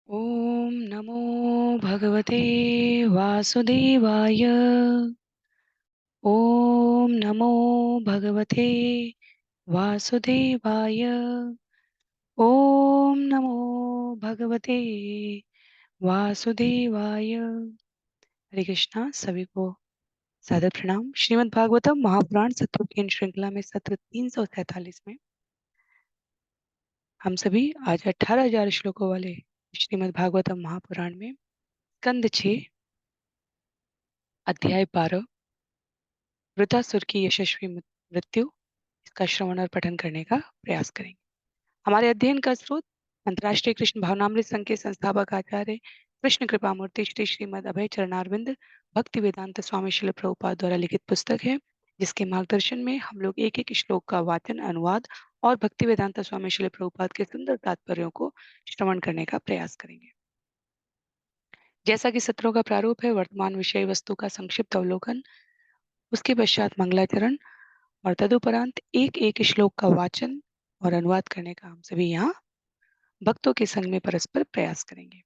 ॐ नमो भगवते वासुदेवाय। ॐ नमो भगवते वासुदेवाय। ॐ नमो भगवते वासुदेवाय। हरे कृष्णा। सभी को सादर प्रणाम। श्रीमद् भागवतम महापुराण सत्रुकेन श्रृंखला में सत्र 347 में हम सभी आज 18,000 श्लोकों वाले श्रीमद् भागवतम महापुराण में स्कंद 6 अध्याय 12 वृतासुर की यशस्वी मृत्यु, इसका श्रवण और पठन करने का प्रयास करेंगे। हमारे अध्ययन का स्रोत अंतर्राष्ट्रीय कृष्ण भावनामृत संघ के संस्थापक आचार्य कृष्ण कृपा मूर्ति श्री श्रीमद अभय चरणारविंद भक्ति वेदांत स्वामी शिल प्रभुपाद द्वारा लिखित पुस्तक है, जिसके मार्गदर्शन में हम लोग एक एक श्लोक का वाचन, अनुवाद और भक्ति वेदांत स्वामी शिल प्रभुपाद के सुंदर तात्पर्यों को श्रवण करने का प्रयास करेंगे। जैसा कि सत्रों का प्रारूप है, वर्तमान विषय वस्तु का संक्षिप्त अवलोकन, उसके पश्चात मंगलाचरण और तदुपरांत एक एक श्लोक का वाचन और अनुवाद करने का हम सभी यहाँ भक्तों के संग में परस्पर प्रयास करेंगे।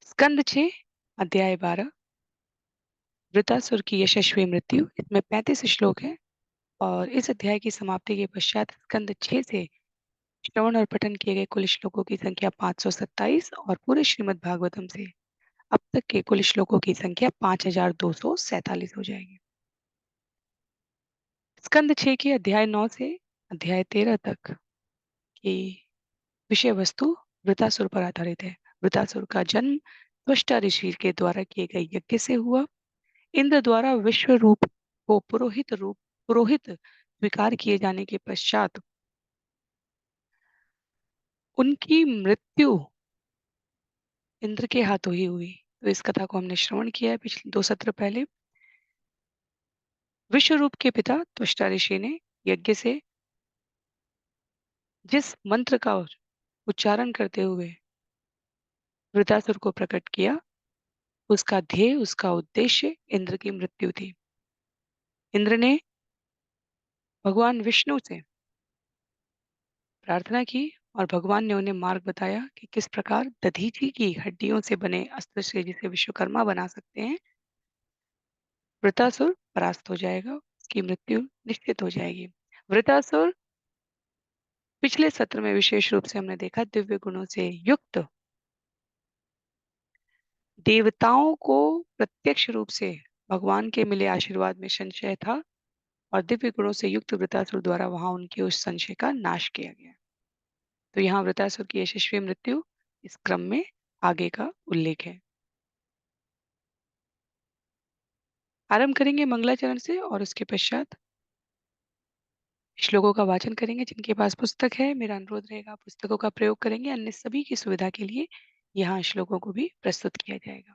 स्कंद 6 अध्याय 12 वृतासुर की यशस्वी मृत्यु। इसमें 35 श्लोक हैं और इस अध्याय की समाप्ति के पश्चात स्कंद 6 से श्रवण और पठन किए गए कुल श्लोकों की संख्या 527 और पूरे श्रीमद् भागवतम से अब तक के कुल श्लोकों की संख्या 5247 हो जाएगी। स्कंद 6 के अध्याय 9 से अध्याय 13 तक की विषय वस्तु वृतासुर पर आधारित है। वृतासुर का जन्म त्वष्टा ऋषि के द्वारा किए गए यज्ञ से हुआ। इंद्र द्वारा विश्व रूप को पुरोहित स्वीकार किए जाने के पश्चात उनकी मृत्यु इंद्र के हाथों ही हुई। तो इस कथा को हमने श्रवण किया है पिछले 2 सत्र पहले। विश्व रूप के पिता त्वष्टा ऋषि ने यज्ञ से जिस मंत्र का उच्चारण करते हुए वृतासुर को प्रकट किया, उसका ध्येय, उसका उद्देश्य इंद्र की मृत्यु थी। इंद्र ने भगवान विष्णु से प्रार्थना की और भगवान ने उन्हें मार्ग बताया कि किस प्रकार दधीचि की हड्डियों से बने अस्त्र से जिसे विश्वकर्मा बना सकते हैं, वृतासुर परास्त हो जाएगा, उसकी मृत्यु निश्चित हो जाएगी। वृतासुर पिछले सत्र में विशेष रूप से हमने देखा दिव्य गुणों से युक्त, देवताओं को प्रत्यक्ष रूप से भगवान के मिले आशीर्वाद में संशय था और दिव्य गुणों से युक्त वृतासुर द्वारा वहां उनके उस संशय का नाश किया गया। तो यहाँ वृतासुर की यशस्वी मृत्यु इस क्रम में आगे का उल्लेख है। आरंभ करेंगे मंगलाचरण से और उसके पश्चात श्लोकों का वाचन करेंगे। जिनके पास पुस्तक है, मेरा अनुरोध रहेगा पुस्तकों का प्रयोग करेंगे, अन्य सभी की सुविधा के लिए यहाँ श्लोकों को भी प्रस्तुत किया जाएगा।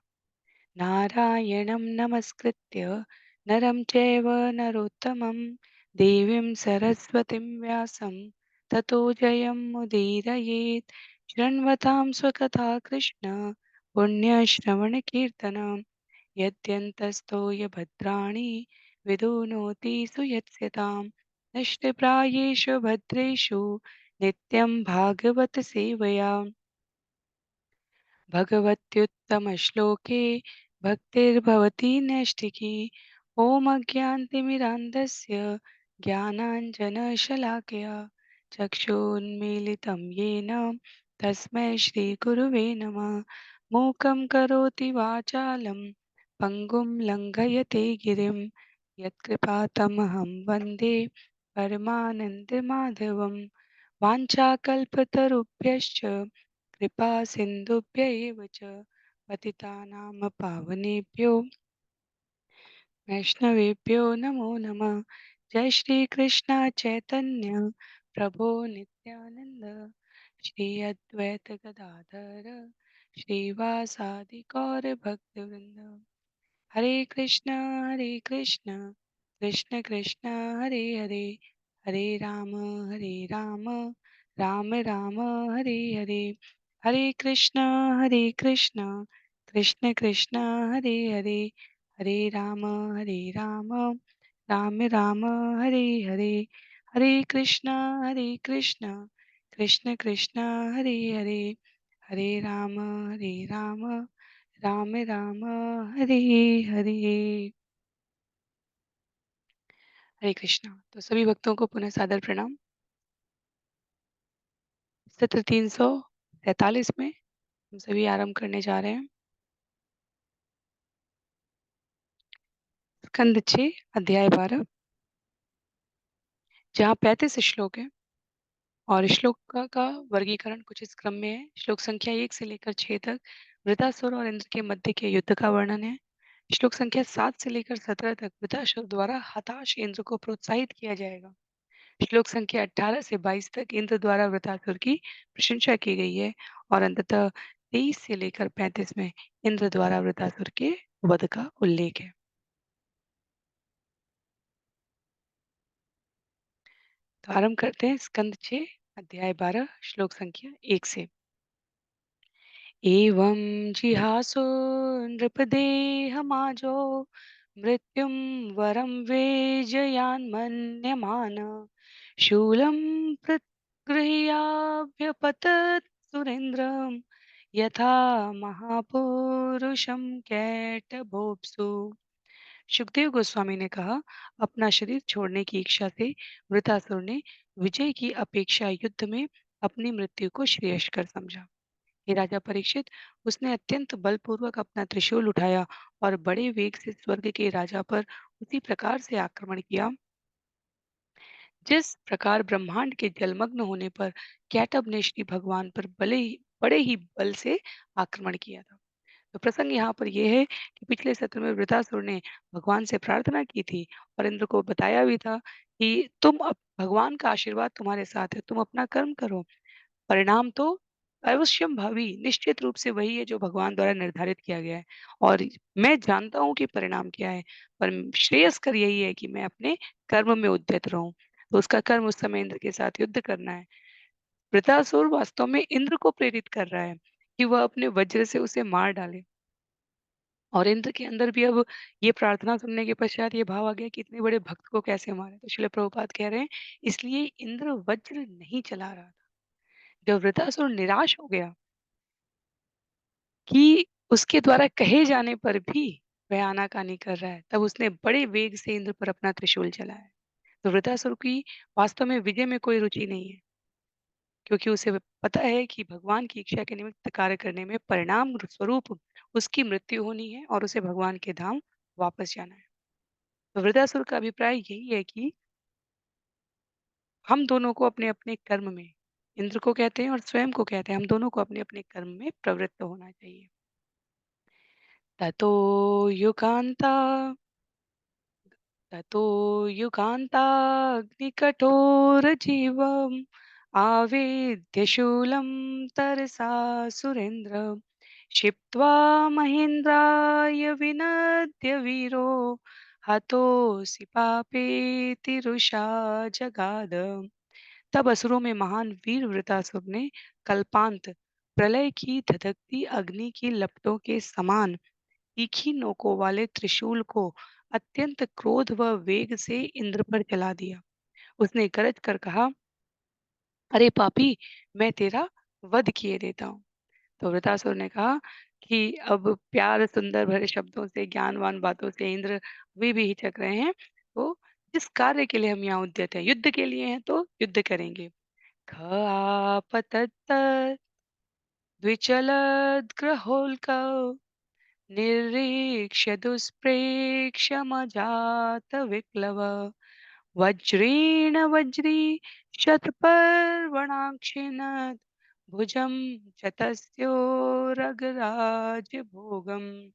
नारायणं नमस्कृत्य नरं चैव नरोत्तमं देवीं सरस्वतीं व्यासं ततो जयमुदीरयेत्। शृण्वतां स्वकथा कृष्ण पुण्यश्रवणकीर्तनं यद्यन्तस्थो भद्राणि विदुनोति सुयत्स्यताम्। नष्टप्रायेषु भद्रेषु नित्यं भागवत सेवया भगवत्युत्तमश्लोके भक्तिर्भवति नैष्ठिकी। ॐ अज्ञानतिमिरान्धस्य ज्ञानाञ्जनशलाकया चक्षुन्मीलितं येन तस्मै श्रीगुरुवे नमः। मूकं करोति वाचालं पङ्गुं लङ्घयते गिरिं यत्कृपातमहं वन्दे परमानन्दमाधवं। वाञ्छाकल्पतरुभ्यश्च कृपा सिन्धुभ्य एव च पतितानां पावनेभ्यो वैष्णवेभ्यो नमो नमः। जय श्री कृष्ण चैतन्य प्रभो नित्यानंद श्री अद्वैत गदाधर श्रीवासादि गौर भक्तवृंद। हरे कृष्ण कृष्ण कृष्ण हरे हरे, हरे राम राम राम हरे हरे। हरे कृष्ण कृष्ण कृष्ण हरे हरे, हरे राम राम राम हरे हरे। हरे कृष्ण कृष्ण कृष्ण हरे हरे, हरे राम राम राम हरे हरे। हरे कृष्णा। तो सभी भक्तों को पुनः सादर प्रणाम। सत्र 343 में हम सभी आरंभ करने जा रहे हैं। स्कंद 6 अध्याय 12, जहाँ 35 श्लोक है और श्लोक का वर्गीकरण कुछ इस क्रम में है। श्लोक संख्या 1 से लेकर 6 तक वृतासुर और इंद्र के मध्य के युद्ध का वर्णन है। श्लोक संख्या 7 से लेकर 17 तक वृतासुर द्वारा हताश इंद्र को प्रोत्साहित किया जाएगा। श्लोक संख्या 18 से 22 तक इंद्र द्वारा वृतासुर की प्रशंसा की गई है और अंततः 23 से लेकर 35 में इंद्र द्वारा वृतासुर के वध का उल्लेख है। तो आरंभ करते हैं स्कंद 6 अध्याय 12 श्लोक संख्या 1 से। एवं जिहासो नृपदेहमाजो मृत्युं वरं वेजयान्मन्यमान शूलं प्रगृह्याभ्यपतत् सुरेन्द्रं यथा महापुरुषं कैटभोप्सु। सुखदेव गोस्वामी ने कहा, अपना शरीर छोड़ने की इच्छा से वृतासुर ने विजय की अपेक्षा युद्ध में अपनी मृत्यु को श्रेयस्कर समझा। हे राजा परीक्षित, उसने अत्यंत बलपूर्वक अपना त्रिशूल उठाया और बड़े वेग से स्वर्ग के राजा पर उसी प्रकार से आक्रमण किया जिस प्रकार ब्रह्मांड के जलमग्न होने पर कैटब ने श्री भगवान पर बड़े ही बल से आक्रमण किया था। तो प्रसंग यहाँ पर यह है कि पिछले सत्र में वृतासुर ने भगवान से प्रार्थना की थी और इंद्र को बताया भी था कि भगवान का आशीर्वाद तुम्हारे साथ है, तुम अपना कर्म करो। परिणाम तो अवश्यम भावी निश्चित रूप से वही है जो भगवान द्वारा निर्धारित किया गया है और मैं जानता हूँ कि परिणाम क्या है, पर श्रेयस्कर यही है कि मैं अपने कर्म में उद्यत रहूं। तो उसका कर्म उस समय इंद्र के साथ युद्ध करना है। वृतासुर वास्तव में इंद्र को प्रेरित कर रहा है कि वह अपने वज्र से उसे मार डाले और इंद्र के अंदर भी अब ये प्रार्थना सुनने के पश्चात ये भाव आ गया कि इतने बड़े भक्त को कैसे मारे। तो श्रील प्रभुपाद कह रहे हैं, इसलिए इंद्र वज्र नहीं चला रहा था। जब वृतासुर निराश हो गया कि उसके द्वारा कहे जाने पर भी वह आनाकानी कर रहा है, तब उसने बड़े वेग से इंद्र पर अपना त्रिशूल चलाया। तो वृतासुर की वास्तव में विजय में कोई रुचि नहीं है, क्योंकि उसे पता है कि भगवान की इच्छा के निमित्त कार्य करने में परिणाम स्वरूप उसकी मृत्यु होनी है और उसे भगवान के धाम वापस जाना है। तो वृतासुर का अभिप्राय यही है कि हम दोनों को अपने अपने कर्म में, इंद्र को कहते हैं और स्वयं को कहते हैं, हम दोनों को अपने अपने कर्म में प्रवृत्त होना चाहिए। ततो युगान्ता ततो युगान्ताग्निकठोरजीवम् आवेद्य शूलं तरसा सुरेन्द्र क्षिप्त्वा महेन्द्राय विनद्य वीरो हतोऽसि पापेति रुषा जगाद। तब असुरों में महान वीर वृतासुर ने कल्पांत प्रलय की धधकती अग्नि की लपटों के समान तीखी नोकों वाले त्रिशूल को अत्यंत क्रोध व वेग से इंद्र पर चला दिया। उसने गरज कर कहा, अरे पापी, मैं तेरा वध किए देता हूँ। तो वृतासुर ने कहा कि अब प्यार सुंदर भरे शब्दों से, ज्ञानवान बातों से इंद्र वे भी हिचक रहे हैं। तो जिस कार्य के लिए हम यहाँ उद्यत हैं, युद्ध के लिए हैं, तो युद्ध करेंगे। ख आपतत द्विचलद्ग्रहोल्कौ निरीक्ष्य दुष्प्रेक्षमजातविप्लव वज्रेण वज्री शतपर्वणाक्षिणत् भुजं च तस्योरगराजभोगम्।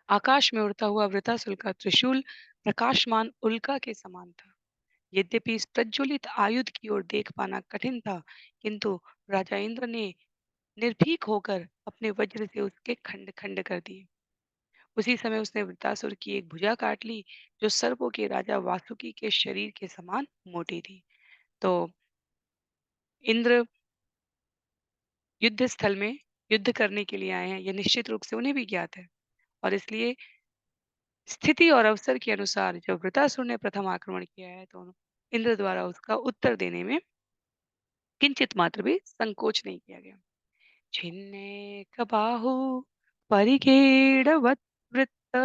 आकाश में उड़ता हुआ वृतासुर का त्रिशूल प्रकाशमान उल्का के समान था। यद्यपि इस प्रज्वलित आयुध की ओर देख पाना कठिन था, किंतु राजा इंद्र ने निर्भीक होकर अपने वज्र से उसके खंड खंड कर दिए। उसी समय उसने वृतासुर की एक भुजा काट ली, जो सर्पों के राजा वासुकी के शरीर के समान मोटी थी। तो इंद्र युद्ध स्थल में युद्ध करने के लिए आए हैं, यह निश्चित रूप से उन्हें भी ज्ञात है और इसलिए स्थिति और अवसर के अनुसार जब वृतासुर ने प्रथम आक्रमण किया है, तो इंद्र द्वारा उसका उत्तर देने में किंचित मात्र भी संकोच नहीं किया गया। छिन्नेकबाहु परिखेडवद्वृत्त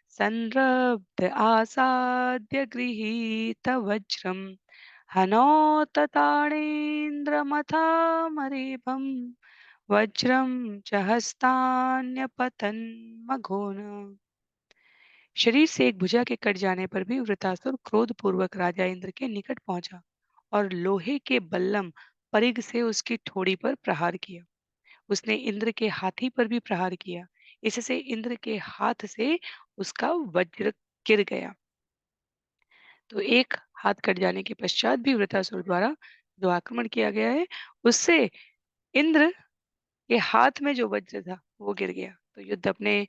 संरब्ध आसाद्य गृहीतवज्रम् हनोतताड़ेन्द्रमथामरेभम् वज्रं च हस्तान्यपतन्मघोन। शरीर से एक भुजा के कट जाने पर भी वृतासुर क्रोध पूर्वक राजा इंद्र के निकट पहुंचा और लोहे के बल्लम परिघ से उसकी ठोड़ी पर प्रहार किया। उसने इंद्र के हाथी पर भी प्रहार किया। इससे इंद्र के हाथ से उसका वज्र गिर गया। तो एक हाथ कट जाने के पश्चात भी वृतासुर द्वारा जो आक्रमण किया गया है, उससे इंद्र के हाथ में जो वज्र था वो गिर गया। तो युद्ध अपने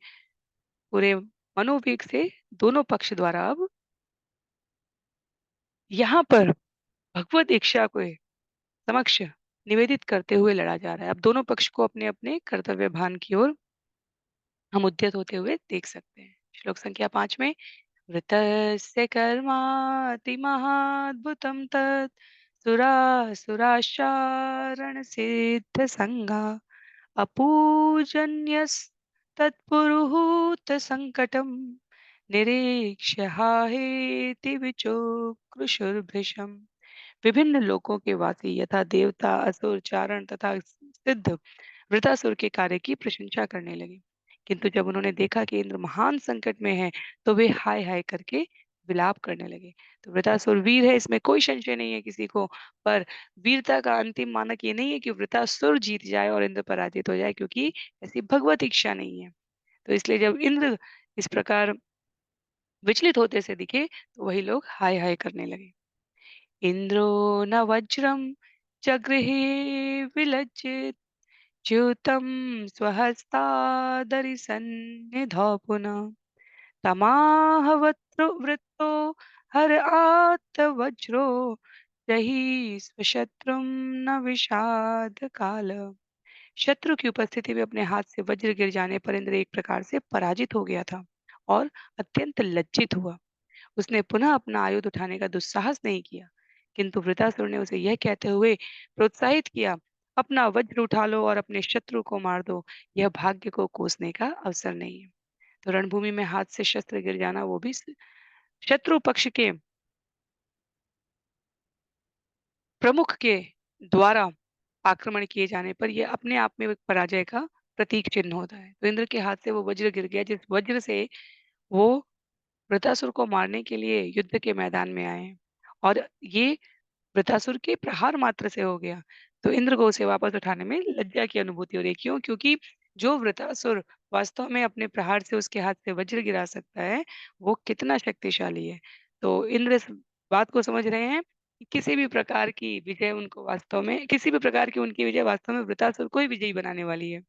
पूरे मनोवेग से दोनों पक्ष द्वारा अब यहाँ पर भगवत इच्छा को समक्ष निवेदित करते हुए लड़ा जा रहा है। अब दोनों पक्ष को अपने अपने कर्तव्य भान की ओर हम उद्यत होते हुए देख सकते हैं। श्लोक संख्या 5 में वृतस्य कर्मातिमहाद्भुतं तत् सुरासुराश्चारणसिद्धसङ्घा अपूजन्यस्तत्पुरुहूत सङ्कटं निरीक्ष्य हाहेति विचोकृशुर्भृशम्। विभिन्न लोकों के वासी यथा देवता, असुर, चारण तथा सिद्ध वृतासुर के कार्य की प्रशंसा करने लगे। किंतु जब उन्होंने देखा कि इंद्र महान संकट में है, तो वे हाय हाय करके विलाप करने लगे। तो वृतासुर वीर है, इसमें कोई संशय नहीं है किसी को। पर वीरता का अंतिम मानक ये नहीं है कि वृतासुर जीत जाए और इंद्र पराजित हो जाए, क्योंकि ऐसी भगवत इच्छा नहीं है। तो इसलिए जब इंद्र इस प्रकार विचलित होते से दिखे, तो वही लोग हाय हाय करने लगे। इन्द्रो न वज्रं जगृहे विलज्जित च्युतं स्वहस्तादरिसन्निधौ पुनः तमाहवतृवृत्तो हर आत्तवज्रो जहि स्वशत्रुं न विषाद काल। शत्रु की उपस्थिति में अपने हाथ से वज्र गिर जाने पर इंद्र एक प्रकार से पराजित हो गया था और अत्यंत लज्जित हुआ। उसने पुनः अपना आयुध उठाने का दुस्साहस नहीं किया, किंतु वृतासुर ने उसे यह कहते हुए प्रोत्साहित किया, अपना वज्र उठा लो और अपने शत्रु को मार दो। यह भाग्य को कोसने का अवसर नहीं है। तो रणभूमि में हाथ से शस्त्र गिर जाना, वो भी शत्रु पक्ष के प्रमुख के द्वारा आक्रमण किए जाने पर यह अपने आप में एक पराजय का प्रतीक चिन्ह होता है। तो इंद्र के हाथ से वो वज्र गिर गया, जिस वज्र से वो वृतासुर को मारने के लिए युद्ध के मैदान में आए हैं। और ये वृतासुर के प्रहार मात्र से हो गया। तो इंद्र को उसे वापस उठाने में लज्जा की अनुभूति हो रही है। क्यों? क्योंकि जो वृतासुर वास्तव में अपने प्रहार से उसके हाथ से वज्र गिरा सकता है, वो कितना शक्तिशाली है। तो इंद्र इस बात को समझ रहे हैं कि किसी भी प्रकार की विजय उनको वास्तव में किसी भी प्रकार की उनकी विजय वास्तव में वृतासुर को ही विजयी बनाने वाली है।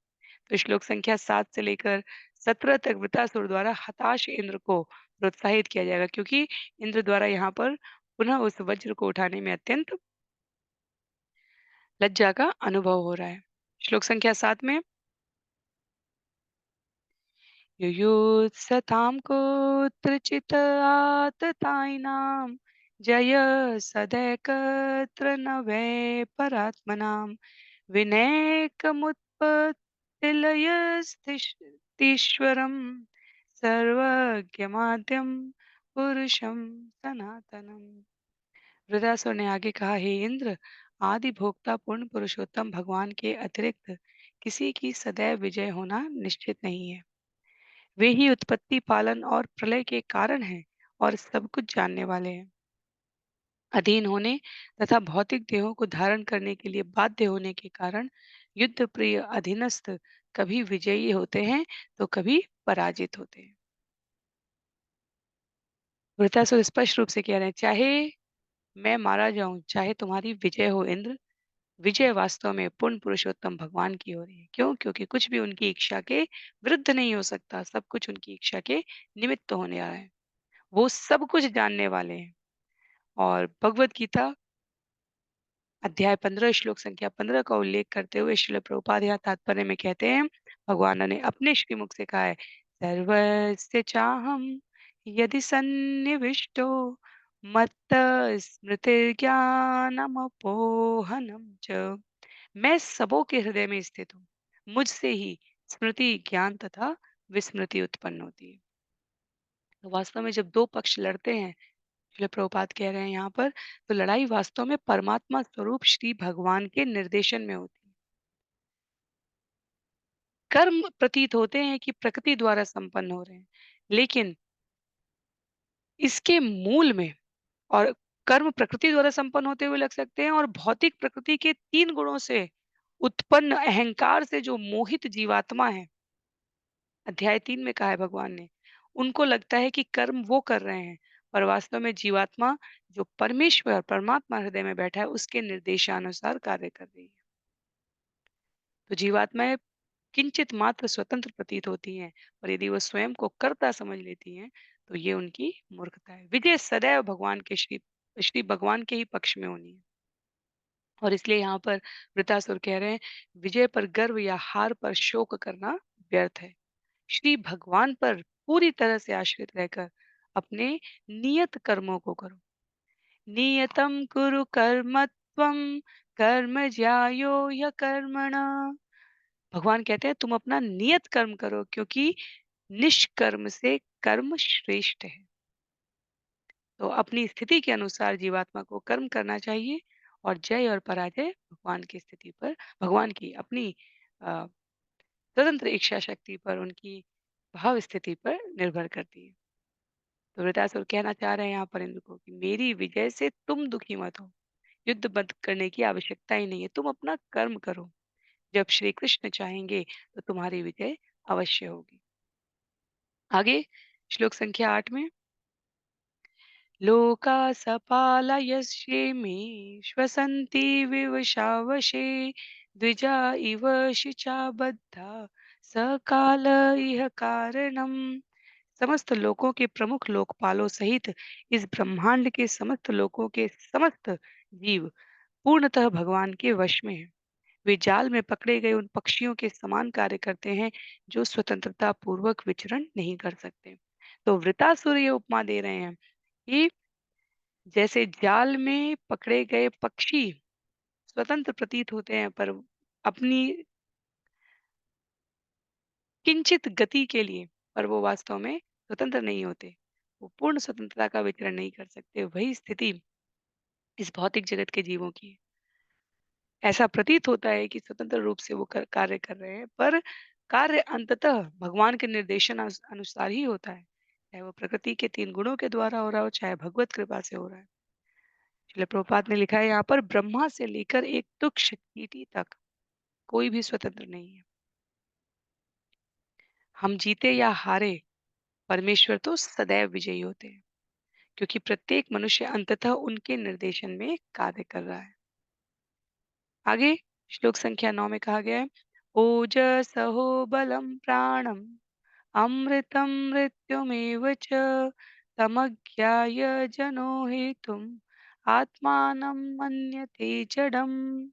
तो श्लोक संख्या 7 से लेकर 17 तक वृतासुर द्वारा हताश इंद्र को प्रोत्साहित किया जाएगा, क्योंकि इंद्र द्वारा यहाँ पर पुनः उस वज्र को उठाने में अत्यंत लज्जा का अनुभव हो रहा है। श्लोक संख्या 7 में युयुत्सतां कुत्रचित् आततायिनां जय सदैकत्र न वै परात्मनां विनैकमुत्पत्तिलयस्तीश्वरं सर्वज्ञमाद्यं पुरुषं सनातनम्। वृदासुर ने आगे कहा, हे इंद्र, आदि भोक्ता पूर्ण पुरुषोत्तम भगवान के अतिरिक्त किसी की सदैव विजय होना निश्चित नहीं है। वे ही उत्पत्ति, पालन और प्रलय के कारण हैं और सब कुछ जानने वाले हैं। अधीन होने तथा भौतिक देहों को धारण करने के लिए बाध्य होने के कारण युद्ध प्रिय अधीनस्थ कभी विजयी होते हैं तो कभी पराजित होते हैं। वृतासुर स्पष्ट रूप से कह रहे हैं, चाहे मैं मारा जाऊं, चाहे तुम्हारी विजय हो इंद्र, विजय वास्तव में पूर्ण पुरुषोत्तम भगवान की हो रही है। क्यों? क्योंकि कुछ भी उनकी इच्छा के विरुद्ध नहीं हो सकता, सब कुछ उनकी इच्छा के निमित्त होने आया है। वो सब कुछ जानने वाले हैं। और भगवत गीता अध्याय 15 श्लोक संख्या 15 का उल्लेख करते हुए श्रील प्रभुपाद यहाँ तात्पर्य में कहते हैं, भगवान ने अपने श्रीमुख से कहा है, सर्वस्य चाहम यदि सन्निविष्टो मत्त स्मृतिर्ज्ञानमपोहनम च। मैं सबों के हृदय में स्थित हूँ। मुझसे ही स्मृति, ज्ञान तथा विस्मृति उत्पन्न होती है। तो वास्तव में जब 2 पक्ष लड़ते हैं, शिल प्रभुपाद कह रहे हैं यहाँ पर, तो लड़ाई वास्तव में परमात्मा स्वरूप श्री भगवान के निर्देशन में होती है। कर्म प्रतीत होते हैं कि प्रकृति द्वारा संपन्न हो रहे हैं, लेकिन इसके मूल में और कर्म प्रकृति द्वारा संपन्न होते हुए लग सकते हैं और भौतिक प्रकृति के 3 गुणों से उत्पन्न अहंकार से जो मोहित जीवात्मा है, अध्याय 3 में कहा है भगवान ने, उनको लगता है कि कर्म वो कर रहे हैं, पर वास्तव में जीवात्मा जो परमेश्वर परमात्मा हृदय में बैठा है, उसके निर्देशानुसार कार्य कर रही है। तो जीवात्माएँ किंचित मात्र स्वतंत्र प्रतीत होती हैं, और यदि वो स्वयं को कर्ता समझ लेती हैं, तो ये उनकी मूर्खता है। विजय सदैव भगवान के श्री श्री भगवान के ही पक्ष में होनी है। और इसलिए यहाँ पर वृतासुर कह रहे हैं, विजय पर गर्व या हार पर शोक करना व्यर्थ है। श्री भगवान पर पूरी तरह से आश्रित रहकर अपने नियत कर्मों को करो। नियतम कुरु कर्म त्वम कर्म ज्यायो ह्य कर्मणा। भगवान कहते हैं तुम अपना नियत कर्म करो, क्योंकि निष्कर्म से कर्म श्रेष्ठ है। तो अपनी स्थिति के अनुसार जीवात्मा को कर्म करना चाहिए, और जय और पराजय भगवान की स्थिति पर, भगवान की अपनी अ, स्वतंत्र इच्छा शक्ति पर, उनकी भाव स्थिति पर निर्भर करती है। तो वृतासुर कहना चाह रहे हैं यहाँ पर इंद्र को कि मेरी विजय से तुम दुखी मत हो, युद्ध बंद करने की आवश्यकता ही नहीं है, तुम अपना कर्म करो। जब श्री कृष्ण चाहेंगे तो तुम्हारी विजय अवश्य होगी। आगे श्लोक संख्या 8 में, लोका सपालयस्येमे श्वसन्ति विवशावशे द्विजा इव शिचा बद्धा सकाल इह कारणम। समस्त लोकों के प्रमुख लोकपालों सहित इस ब्रह्मांड के समस्त लोकों के समस्त जीव पूर्णतः भगवान के वश में हैं। वे जाल में पकड़े गए उन पक्षियों के समान कार्य करते हैं जो स्वतंत्रता पूर्वक विचरण नहीं कर सकते। तो वृतासुर ये उपमा दे रहे हैं कि जैसे जाल में पकड़े गए पक्षी स्वतंत्र प्रतीत होते हैं, पर अपनी किंचित गति के लिए, पर वो वास्तव में स्वतंत्र नहीं होते, वो पूर्ण स्वतंत्रता का विचरण नहीं कर सकते। वही स्थिति इस भौतिक जगत के जीवों की है। ऐसा प्रतीत होता है कि स्वतंत्र रूप से वो कार्य कर रहे हैं, पर कार्य अंततः भगवान के निर्देशन अनुसार ही होता है, चाहे वो प्रकृति के 3 गुणों के द्वारा हो रहा हो, चाहे भगवत कृपा से हो रहा है। श्रील प्रभुपाद ने लिखा है यहाँ पर, ब्रह्मा से लेकर एक तुक्ष चींटी तक कोई भी स्वतंत्र नहीं है। हम जीते या हारे, परमेश्वर तो सदैव विजयी होते हैं, क्योंकि प्रत्येक मनुष्य अंततः उनके निर्देशन में कार्य कर रहा है। आगे श्लोक संख्या 9 में कहा गया है, ओजसहो बलम प्राणम अमृतम मृत्युमेव च तमज्ञाय जनो हेतुम आत्मानं मन्यते जडम्।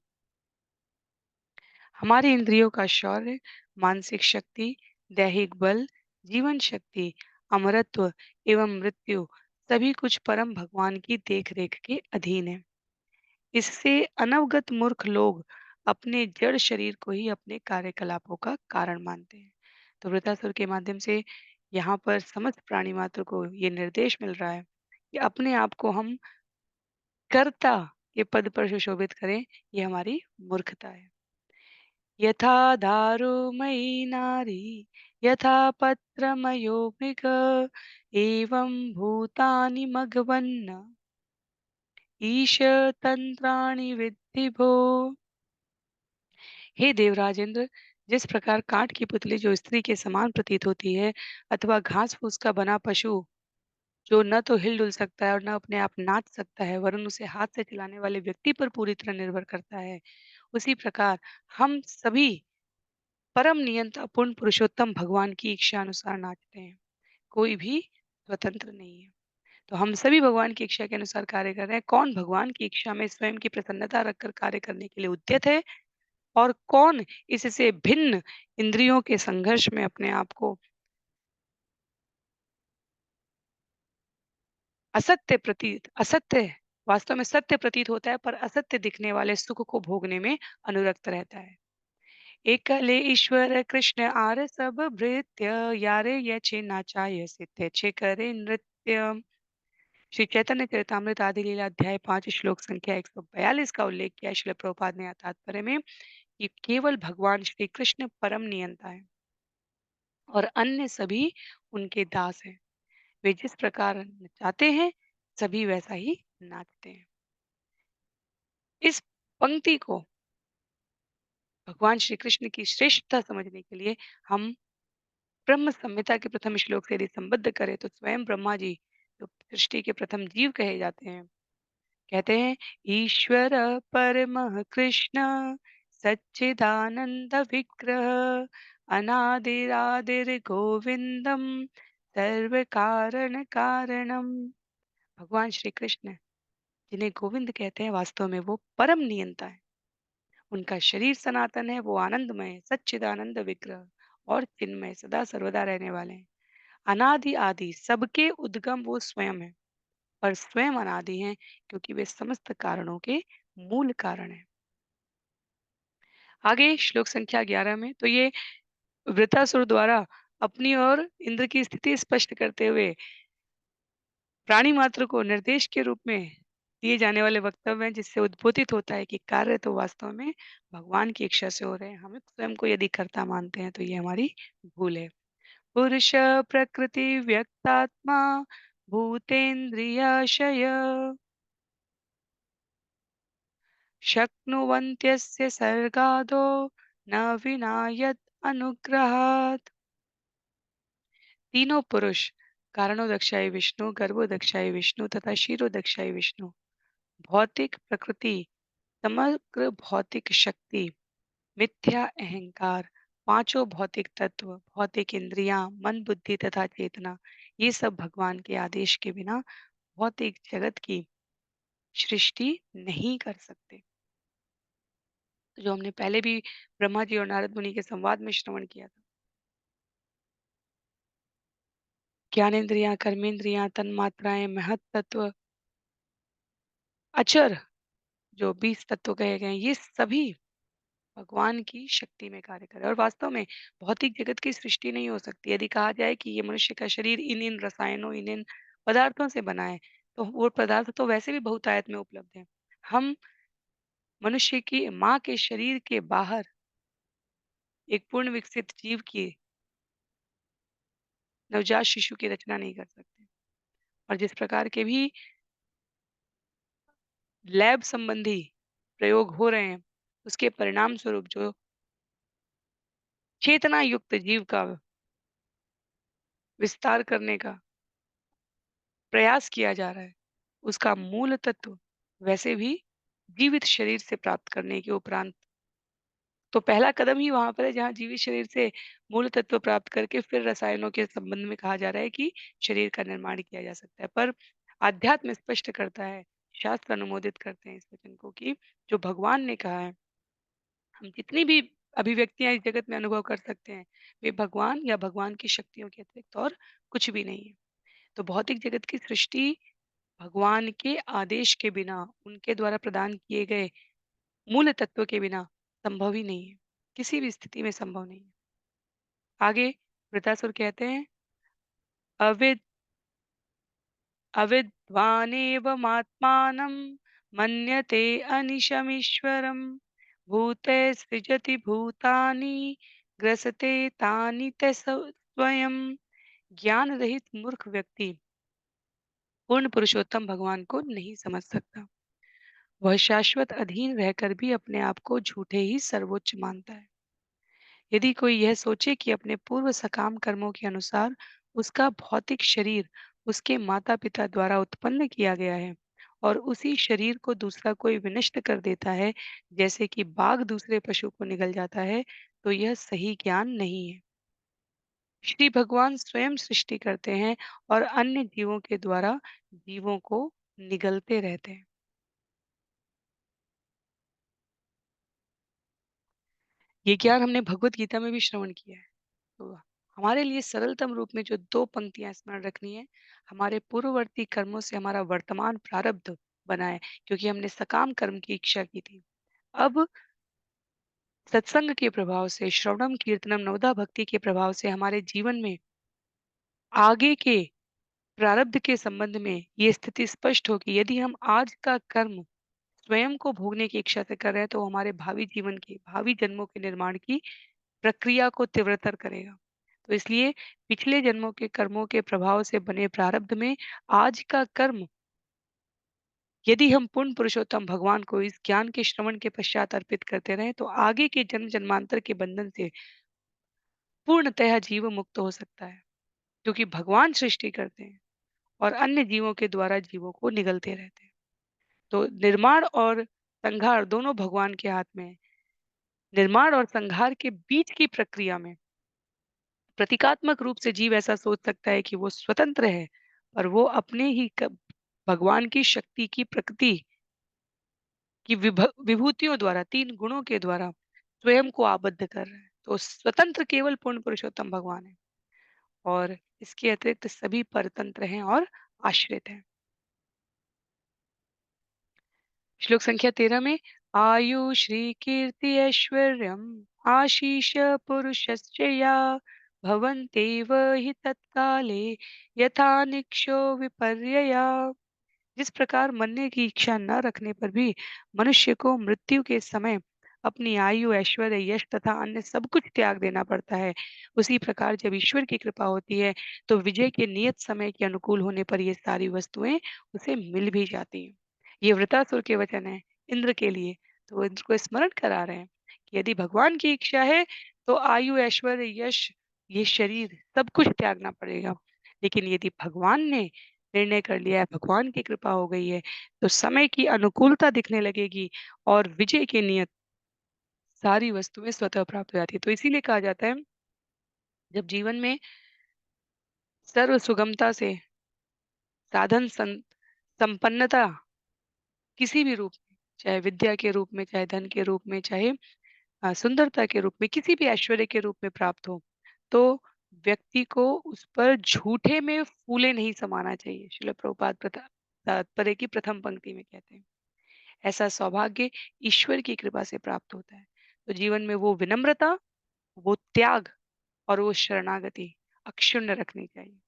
हमारी इंद्रियों का शौर्य, मानसिक शक्ति, दैहिक बल, जीवन शक्ति, अमरत्व एवं मृत्यु, सभी कुछ परम भगवान की देख-रेख के अधीन है। इससे अनवगत मूर्ख लोग अपने जड़ शरीर को ही अपने कार्यकलापों का कारण मानते हैं। तो वृतासुर के माध्यम से यहाँ पर समस्त प्राणी मात्र को ये निर्देश मिल रहा है कि अपने आप को हम कर्ता के पद पर सुशोभित करें, ये हमारी मूर्खता है। यथा दारु मयि नारी यथा पत्रमयो मृग एवं भूतानि मघवन्न ईश तंत्राणि विद्धि भो। हे देवराजेंद्र, जिस प्रकार काठ की पुतली जो स्त्री के समान प्रतीत होती है, अथवा घास फूस का बना पशु जो न तो हिल डुल सकता है और न अपने आप नाच सकता है, वरन उसे हाथ से चलाने वाले व्यक्ति पर पूरी तरह निर्भर करता है, उसी प्रकार हम सभी परम नियंता पूर्ण पुरुषोत्तम भगवान की इच्छा अनुसार नाचते हैं। कोई भी स्वतंत्र नहीं है। तो हम सभी भगवान की इच्छा के अनुसार कार्य कर रहे हैं। कौन भगवान की इच्छा में स्वयं की प्रसन्नता रखकर कार्य करने के लिए उद्यत है, और कौन इससे भिन्न इंद्रियों के संघर्ष में अपने आप को असत्य वास्तव में सत्य प्रतीत होता है, पर असत्य दिखने वाले सुख को भोगने में अनुरक्त रहता है। एकले ईश्वर कृष्ण आर सब भृत्य यारे यचे नाचाय सिद्ध छे करे नृत्य। श्री चैतन्य चरितमृत आदि लीला अध्याय 5 श्लोक संख्या 142 का उल्लेख किया श्रील प्रभुपाद ने तात्पर्य में कि केवल भगवान श्री कृष्ण परम नियंता है और अन्य सभी उनके दास हैं। वे जिस प्रकार नचाते हैं सभी वैसा ही नाचते हैं। इस पंक्ति को भगवान श्री कृष्ण की श्रेष्ठता समझने के लिए हम ब्रह्म संहिता के प्रथम श्लोक से यदि संबद्ध करें तो स्वयं ब्रह्मा जी जो सृष्टि के प्रथम जीव कहे जाते हैं कहते हैं ईश्वर परमः कृष्ण सच्चिदानंद विग्रह अनादिरादिर गोविंदम सर्व कारण कारणम। भगवान श्री कृष्ण जिन्हें गोविंद कहते हैं वास्तव में वो परम नियंता है। उनका शरीर सनातन है, वो आनंदमय सच्चिदानंद विग्रह और चिन्मय सदा सर्वदा रहने वाले हैं। अनादि आदि सबके उद्गम वो स्वयं है पर स्वयं अनादि हैं क्योंकि वे समस्त कारणों के मूल कारण हैं। आगे श्लोक संख्या 11 में तो ये वृत्रासुर द्वारा अपनी और इंद्र की स्थिति स्पष्ट करते हुए प्राणी मात्र को निर्देश के रूप में दिए जाने वाले वक्तव्य हैं जिससे उद्बोधित होता है कि कार्य तो वास्तव में भगवान की इच्छा से हो रहे हैं। हम स्वयं को यदि कर्ता मानते हैं तो ये हमारी भूल है। पुरुष प्रकृति व्यक्तात्मा भूतेन्द्रियाशय शक्नुवन्त्यस्य सर्गादो न विनायत अनुग्रहात्। तीनों पुरुष कारणोदक्षाय विष्णु गर्भोदक्षाय विष्णु तथा शीरोदक्षाय विष्णु भौतिक प्रकृति समग्र भौतिक शक्ति मिथ्या अहंकार पांचों भौतिक तत्व भौतिक इंद्रियां मन बुद्धि तथा चेतना ये सब भगवान के आदेश के बिना भौतिक जगत की सृष्टि नहीं कर सकते। तो जो हमने पहले भी ब्रह्मा जी और नारद मुनि के संवाद में श्रवण किया था ज्ञानेन्द्रियां कर्मेंद्रियां तन्मात्राएं महत तत्व अचर जो 20 तत्व कहे गए हैं, ये सभी भगवान की शक्ति में कार्य करे और वास्तव में भौतिक जगत की सृष्टि नहीं हो सकती यदि कहा जाए कि ये मनुष्य का शरीर इन इन रसायनों इन इन पदार्थों से बना है तो वो पदार्थ तो वैसे भी बहुतायत में उपलब्ध है। हम मनुष्य की माँ के शरीर के बाहर एक पूर्ण विकसित जीव की नवजात शिशु की रचना नहीं कर सकते और जिस प्रकार के भी लैब संबंधी प्रयोग हो रहे हैं उसके परिणाम स्वरूप जो चेतना युक्त जीव का विस्तार करने का प्रयास किया जा रहा है उसका मूल तत्व वैसे भी जीवित शरीर से प्राप्त करने के उपरांत तो पहला कदम ही वहां पर है जहां जीवित शरीर से मूल तत्व प्राप्त करके फिर रसायनों के संबंध में कहा जा रहा है कि शरीर का निर्माण किया जा सकता है। पर आध्यात्म स्पष्ट करता है शास्त्र अनुमोदित करते हैं इस वचन को कि जो भगवान ने कहा है हम जितनी भी अभिव्यक्तियां इस जगत में अनुभव कर सकते हैं वे भगवान या भगवान की शक्तियों के अतिरिक्त और कुछ भी नहीं है। तो भौतिक जगत की सृष्टि भगवान के आदेश के बिना उनके द्वारा प्रदान किए गए मूल तत्व के बिना संभव ही नहीं है किसी भी स्थिति में संभव नहीं है। आगे वृतासुर कहते हैं अविद अविद्वानेवमात्मानं मन्यते अनिशमीश्वरं भूते सृजति भूतानि ग्रसते तानि च स्वयं। ज्ञान रहित मूर्ख व्यक्ति पूर्ण पुरुषोत्तम भगवान को नहीं समझ सकता। वह शाश्वत अधीन रहकर भी अपने आप को झूठे ही सर्वोच्च मानता है। यदि कोई यह सोचे कि अपने पूर्व सकाम कर्मों के अनुसार उसका भौतिक शरीर उसके माता पिता द्वारा उत्पन्न किया गया है और उसी शरीर को दूसरा कोई विनष्ट कर देता है जैसे कि बाघ दूसरे पशु को निगल जाता है तो यह सही ज्ञान नहीं है। श्री भगवान स्वयं सृष्टि करते हैं और अन्य जीवों के द्वारा जीवों को निगलते रहते हैं। ये ज्ञान हमने भगवत गीता में भी श्रवण किया है। तो हमारे लिए सरलतम रूप में जो 2 पंक्तियाँ स्मरण रखनी है, हमारे पूर्ववर्ती कर्मों से हमारा वर्तमान प्रारब्ध बना है, क्योंकि हमने सकाम कर्म की इच्छा की थी। अब सत्संग के प्रभाव से, श्रवणम कीर्तनम नवदा भक्ति के प्रभाव से हमारे जीवन में आगे के प्रारब्ध के संबंध में ये स्थिति स्पष्ट होगी। यदि हम आज का कर्म स्वयं को भोगने की इच्छा से कर रहे हैं, तो हमारे भावी जीवन की, भावी जन्मों के निर्माण की प्रक्रिया को तीव्रतर करेगा। तो इसलिए पिछले जन्मों के कर्मों के प्रभाव से बने प्रारब्ध में आज का कर्म, यदि हम पूर्ण पुरुषोत्तम भगवान को इस ज्ञान के श्रवण के पश्चात अर्पित करते रहें, तो आगे के जन्म जन्मांतर के बंधन से पूर्णतः जीव मुक्त हो सकता है, क्योंकि भगवान सृष्टि करते हैं और अन्य जीवों के द्वारा जीवों को निगलते रहते हैं। तो निर्माण और संहार दोनों भगवान के हाथ में है। निर्माण और संहार के बीच की प्रक्रिया में प्रतीकात्मक रूप से जीव ऐसा सोच सकता है कि वो स्वतंत्र है, पर वो अपने ही भगवान की शक्ति की प्रकृति की विभूतियों द्वारा, तीन गुणों के द्वारा स्वयं को आबद्ध कर रहा है। तो स्वतंत्र केवल पूर्ण पुरुषोत्तम भगवान है, और इसके अतिरिक्त सभी परतंत्र हैं और आश्रित हैं। श्लोक संख्या 13 में, आयु श्री कीर्ति ऐश्वर्यम आशीष पुरुषस्य या भवन्तेव हि तत्काले यथा निक्षो विपर्यया। जिस प्रकार मरने की इच्छा न रखने पर भी मनुष्य को मृत्यु के समय अपनी आयु, ऐश्वर्य, यश तथा अन्य सब कुछ त्याग देना पड़ता है, उसी प्रकार जब ईश्वर की कृपा होती है, तो विजय के नियत समय के अनुकूल होने पर ये सारी वस्तुएं उसे मिल भी जाती हैं। ये वृतासुर के वचन है इंद्र के लिए। तो वो इंद्र को स्मरण करा रहे हैं कि यदि भगवान की इच्छा है, तो आयु, ऐश्वर्य, यश, ये शरीर सब कुछ त्यागना पड़ेगा। लेकिन यदि भगवान ने निर्णय कर लिया है, भगवान की कृपा हो गई है, तो समय की अनुकूलता दिखने लगेगी और विजय के नियत सारी वस्तुएं स्वतः प्राप्त हो जाती है। तो इसीलिए कहा जाता है, जब जीवन में सर्व सुगमता से साधन संपन्नता किसी भी रूप में, चाहे विद्या के रूप में, चाहे धन के रूप में, चाहे सुंदरता के रूप में, किसी भी ऐश्वर्य के रूप में प्राप्त हो, तो व्यक्ति को उस पर झूठे में फूले नहीं समाना चाहिए। श्रील प्रभुपाद तात्पर्य की प्रथम पंक्ति में कहते हैं, ऐसा सौभाग्य ईश्वर की कृपा से प्राप्त होता है। तो जीवन में वो विनम्रता, वो त्याग और वो शरणागति अक्षुण्ण रखनी चाहिए।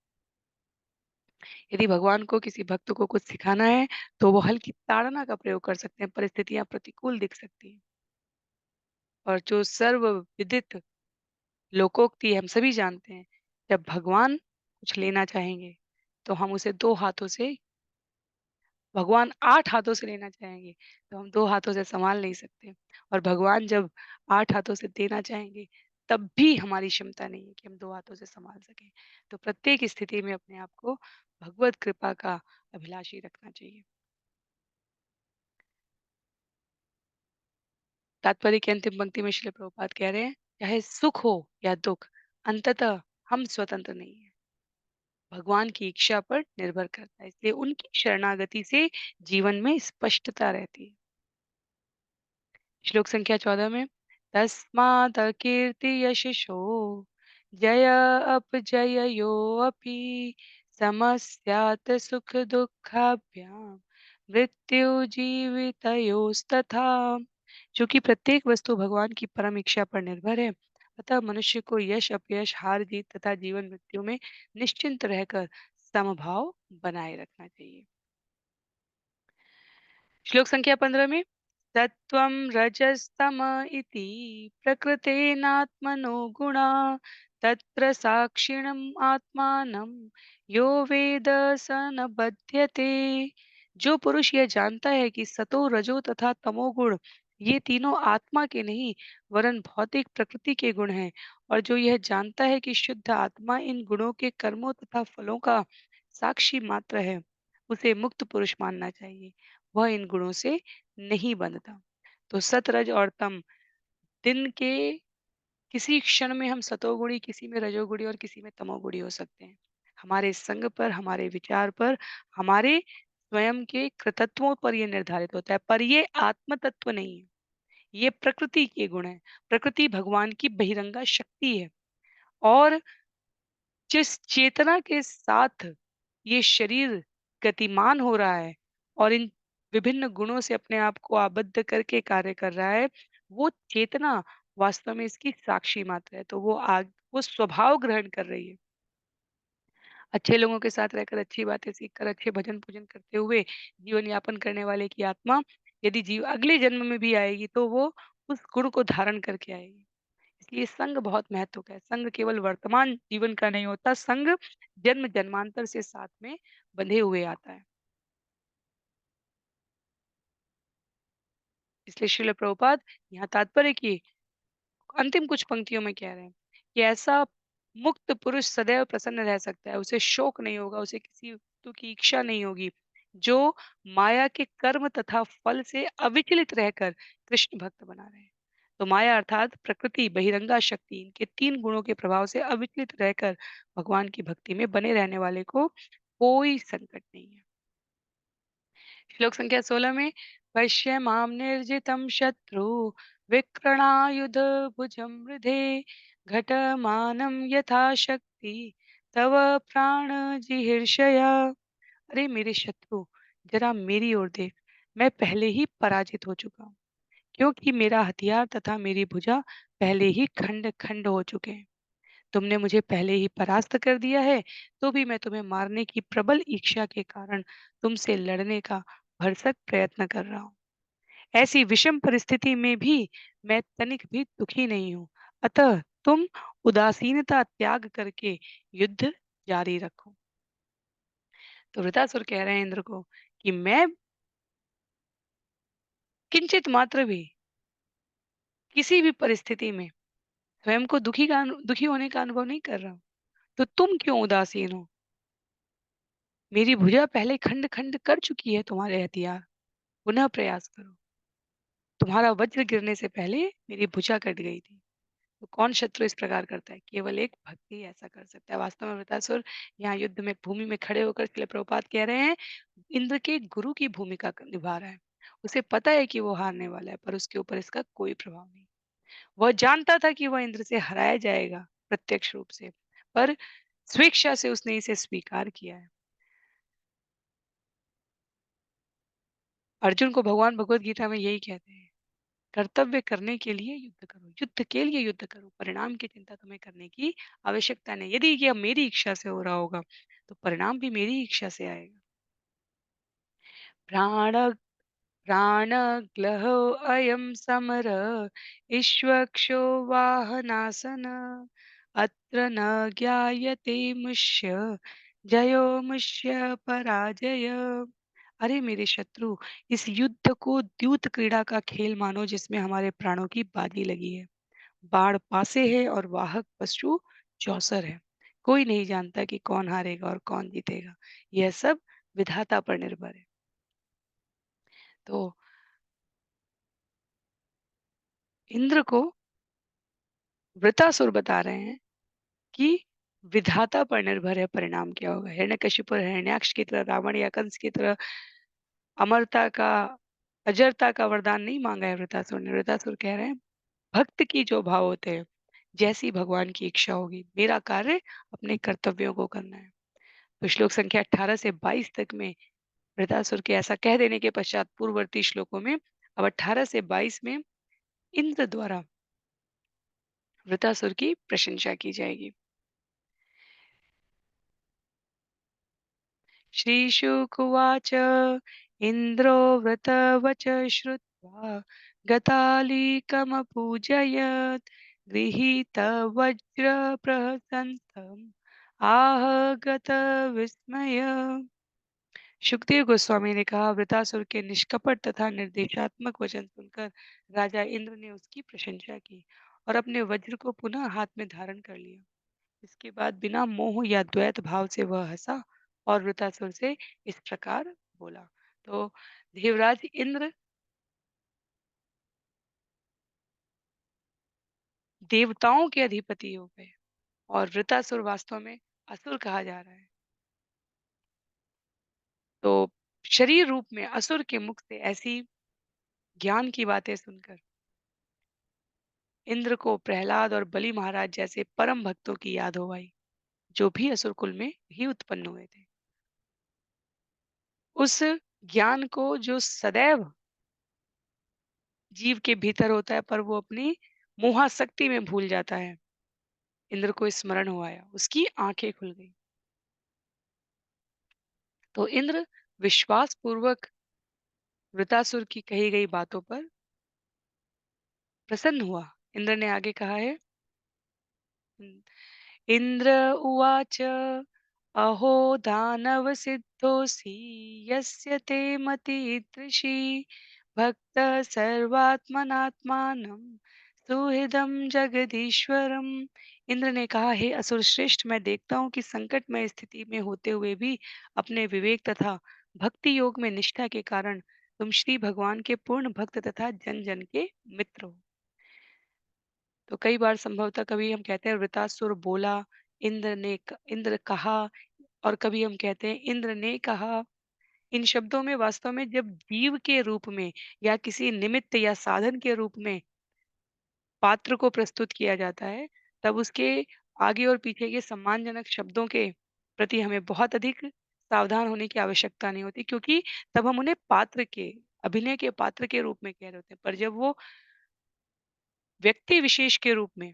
यदि भगवान को किसी भक्त को कुछ सिखाना है, तो वो हल्की ताड़ना का प्रयोग कर सकते हैं। परिस्थितियां प्रतिकूल दिख सकती हैं, और जो सर्व विदित लोकोक्ति हम सभी जानते हैं, जब भगवान कुछ लेना चाहेंगे, तो हम उसे दो हाथों से, भगवान 8 हाथों से लेना चाहेंगे, तो हम 2 हाथों से सँभाल नहीं सकते। और भगवान जब 8 हाथों से देना चाहेंगे, तब भी हमारी क्षमता नहीं है कि हम 2 हाथों से सँभाल सकें। तो प्रत्येक स्थिति में अपने आप को भगवत कृपा का अभिलाषी रखना चाहिए। तात्पर्य की अंतिम पंक्ति में श्रील प्रभुपाद कह रहे हैं, चाहे सुख हो या दुःख, अंततः हम स्वतंत्र नहीं हैं। भगवान की इच्छा पर निर्भर करता है। इसलिए उनकी शरणागति से जीवन में स्पष्टता रहती है। श्लोक संख्या 14 में, तस्मात् कीर्ति यशसो जय अपजययो अपि समस्यात् सुख दुःखाभ्याम मृत्यु जीवितयोस्तथा। चूंकि प्रत्येक वस्तु भगवान की परम इच्छा पर निर्भर है, अतः मनुष्य को यश, अपयश, हार जीत तथा जीवन मृत्यु में निश्चिंत रहकर समभाव बनाए रखना चाहिए। श्लोक संख्या 15 में, सत्वं रजस्तम इति प्रकृतेनात्मनो गुणा तत्र साक्षिणम् आत्मानं यो वेद स न बध्यते। जो पुरुष यह जानता है कि सतो, रजो तथा तमोगुण ये तीनों आत्मा के नहीं, वरन भौतिक प्रकृति के गुण हैं, और जो यह जानता है कि शुद्ध आत्मा इन गुणों के कर्मों तथा फलों का साक्षी मात्र है, उसे मुक्त पुरुष मानना चाहिए। वह इन गुणों से नहीं बंधता। तो सतरज और तम, दिन के किसी क्षण में हम सतोगुणी, किसी में रजोगुणी और किसी में तमोगुणी हो सकते हैं। हमारे संग पर, हमारे विचार पर, हमारे स्वयं के कृतत्वों पर यह निर्धारित होता है, पर ये आत्म तत्व नहीं है। ये प्रकृति के गुण है। प्रकृति भगवान की बहिरंगा शक्ति है, और जिस चेतना के साथ ये शरीर गतिमान हो रहा है और इन विभिन्न गुणों से अपने आप को आबद्ध करके कार्य कर रहा है, वो चेतना, वास्तव में इसकी साक्षी मात्र है। तो वो स्वभाव ग्रहण कर रही है। अच्छे लोगों के साथ रहकर, अच्छी बातें सीखकर, अच्छे भजन-पूजन करते हुए जीवन यापन करने वाले की आत्मा यदि अगले जन्म में भी आएगी, तो वो उस गुण को धारण करके आएगी। इसलिए संग बहुत महत्व का है। संग केवल वर्तमान जीवन का नहीं होता, संग जन्म-जन्मांतर से साथ में बंधे हुए आता है। इसलिए श्रील प्रभुपाद यहाँ तात्पर्य की अंतिम कुछ पंक्तियों में कह रहे हैं कि ऐसा मुक्त पुरुष सदैव प्रसन्न रह सकता है, उसे शोक नहीं होगा, उसे किसी वस्तु की इच्छा नहीं होगी, जो माया के कर्म तथा फल से अविचलित रहकर कृष्ण भक्त बना रहे हैं। तो माया अर्थात प्रकृति, बहिरंगा शक्ति, इनके 3 गुणों के प्रभाव से अविचलित रहकर भगवान की भक्ति में बने रहने वाले को कोई संकट नहीं है। श्लोक संख्या 16 में पश्य माम निर्जितम शत्रु विक्रणायुध भुजम मृधे घटमानम यथा शक्ति तव प्राण जिहर्षया। अरे मेरे शत्रु, जरा मेरी ओर देख, मैं पहले ही पराजित हो चुका हूँ, क्योंकि मेरा हथियार तथा मेरी भुजा पहले ही खंड खंड हो चुके हैं। तुमने मुझे पहले ही परास्त कर दिया है, तो भी मैं तुम्हें मारने की प्रबल इच्छा के कारण तुमसे लड़ने का भरसक प्रयत्न कर रहा हूँ। ऐसी विषम परिस्थिति में भी मैं तनिक भी दुखी नहीं हूँ। अतः तुम उदासीनता त्याग करके युद्ध जारी रखो। तो वृतासुर कह रहे हैं इंद्र को कि मैं किंचित मात्र भी किसी भी परिस्थिति में स्वयं को दुखी होने का अनुभव नहीं कर रहा हूँ। तो तुम क्यों उदासीन हो? मेरी भुजा पहले खंड खंड कर चुकी है तुम्हारे हथियार। पुनः प्रयास करो। तुम्हारा वज्र गिरने से पहले मेरी भुजा कट गई थी। तो कौन शत्रु इस प्रकार करता है? केवल एक भक्त ही ऐसा कर सकता है। वास्तव में वृतासुर यहाँ युद्ध में भूमि में खड़े होकर शिला प्रभुपाद कह रहे हैं, इंद्र के गुरु की भूमिका निभा रहा है। उसे पता है कि वो हारने वाला है, पर उसके ऊपर इसका कोई प्रभाव नहीं। वह जानता था कि वह इंद्र से हराया जाएगा प्रत्यक्ष रूप से, पर स्वेच्छा से उसने इसे स्वीकार किया है। अर्जुन को भगवान भगवत गीता में यही कहते हैं, कर्तव्य करने के लिए युद्ध करो, युद्ध के लिए युद्ध करो, परिणाम की चिंता तुम्हें करने की आवश्यकता नहीं। यदि यह मेरी इच्छा से हो रहा होगा, तो परिणाम भी मेरी इच्छा से आएगा। प्राण प्राणग्लहो अयं समर ईश्वक्षो वाहनासन अत्र न ज्ञायते मुष्य जयो मुष्य पराजय। अरे मेरे शत्रु, इस युद्ध को द्यूत क्रीड़ा का खेल मानो, जिसमें हमारे प्राणों की बाजी लगी है। बाण पासे है और वाहक पशु चौसर है। कोई नहीं जानता कि कौन हारेगा और कौन जीतेगा। यह सब विधाता पर निर्भर है। तो इंद्र को वृतासुर बता रहे हैं कि विधाता पर निर्भर है परिणाम क्या होगा। हिरण्यकशिपु और हिरण्याक्ष की तरह, रावण या कंस की तरह अमरता का, अजरता का वरदान नहीं मांगा है वृतासुर ने। वृतासुर कह रहे हैं, भक्त की जो भाव होते हैं, जैसी भगवान की इच्छा होगी, मेरा कार्य अपने कर्तव्यों को करना है। तो श्लोक संख्या 18 से 22 तक में वृतासुर के ऐसा कह देने के पश्चात पूर्ववर्ती श्लोकों में अब 18 से 22 में इंद्र द्वारा वृतासुर की प्रशंसा की जाएगी। श्रीशुकुवाच इन्द्रो व्रतवच श्रुत्वा गतालीकमपूजयत् गृहीतवज्रप्रहसन्तम् आह गतविस्मय। सुखदेव गोस्वामी ने कहा, वृतासुर के निष्कपट तथा निर्देशात्मक वचन सुनकर राजा इंद्र ने उसकी प्रशंसा की और अपने वज्र को पुनः हाथ में धारण कर लिया। इसके बाद बिना मोह या द्वैत भाव से वह हंसा और वृतासुर से इस प्रकार बोला। तो देवराज इंद्र देवताओं के अधिपति हो गए और वृतासुर वास्तव में असुर कहा जा रहा है। तो शरीर रूप में असुर के मुख से ऐसी ज्ञान की बातें सुनकर इंद्र को प्रहलाद और बलि महाराज जैसे परम भक्तों की याद हो आई, जो भी असुर कुल में ही उत्पन्न हुए थे। उस ज्ञान को जो सदैव जीव के भीतर होता है, पर वो अपनी मोहासक्ति में भूल जाता है। इंद्र को स्मरण हो आया, उसकी आंखें खुल गई। तो इंद्र विश्वास पूर्वक वृतासुर की कही गई बातों पर प्रसन्न हुआ। इंद्र ने आगे कहा है, इंद्र उवाच अहो दानव सिद्धोऽसि यस्य ते मतिदृशी भक्त सर्वात्मनात्मानं सुहृदं जगदीश्वरम। इंद्र ने कहा, हे असुर श्रेष्ठ, मैं देखता हूँ कि संकटमय स्थिति में होते हुए भी अपने विवेक तथा भक्ति योग में निष्ठा के कारण तुम श्री भगवान के पूर्ण भक्त तथा जन जन के मित्र हो। तो कई बार संभवतः कभी हम कहते हैं वृतासुर बोला, इंद्र कहा, और कभी हम कहते हैं इंद्र ने कहा। इन शब्दों में वास्तव में जब जीव के रूप में या किसी निमित्त या साधन के रूप में पात्र को प्रस्तुत किया जाता है, तब उसके आगे और पीछे के सम्मानजनक शब्दों के प्रति हमें बहुत अधिक सावधान होने की आवश्यकता नहीं होती, क्योंकि तब हम उन्हें पात्र के, अभिनय के पात्र के रूप में कह रहे होते हैं। पर जब वो व्यक्ति विशेष के रूप में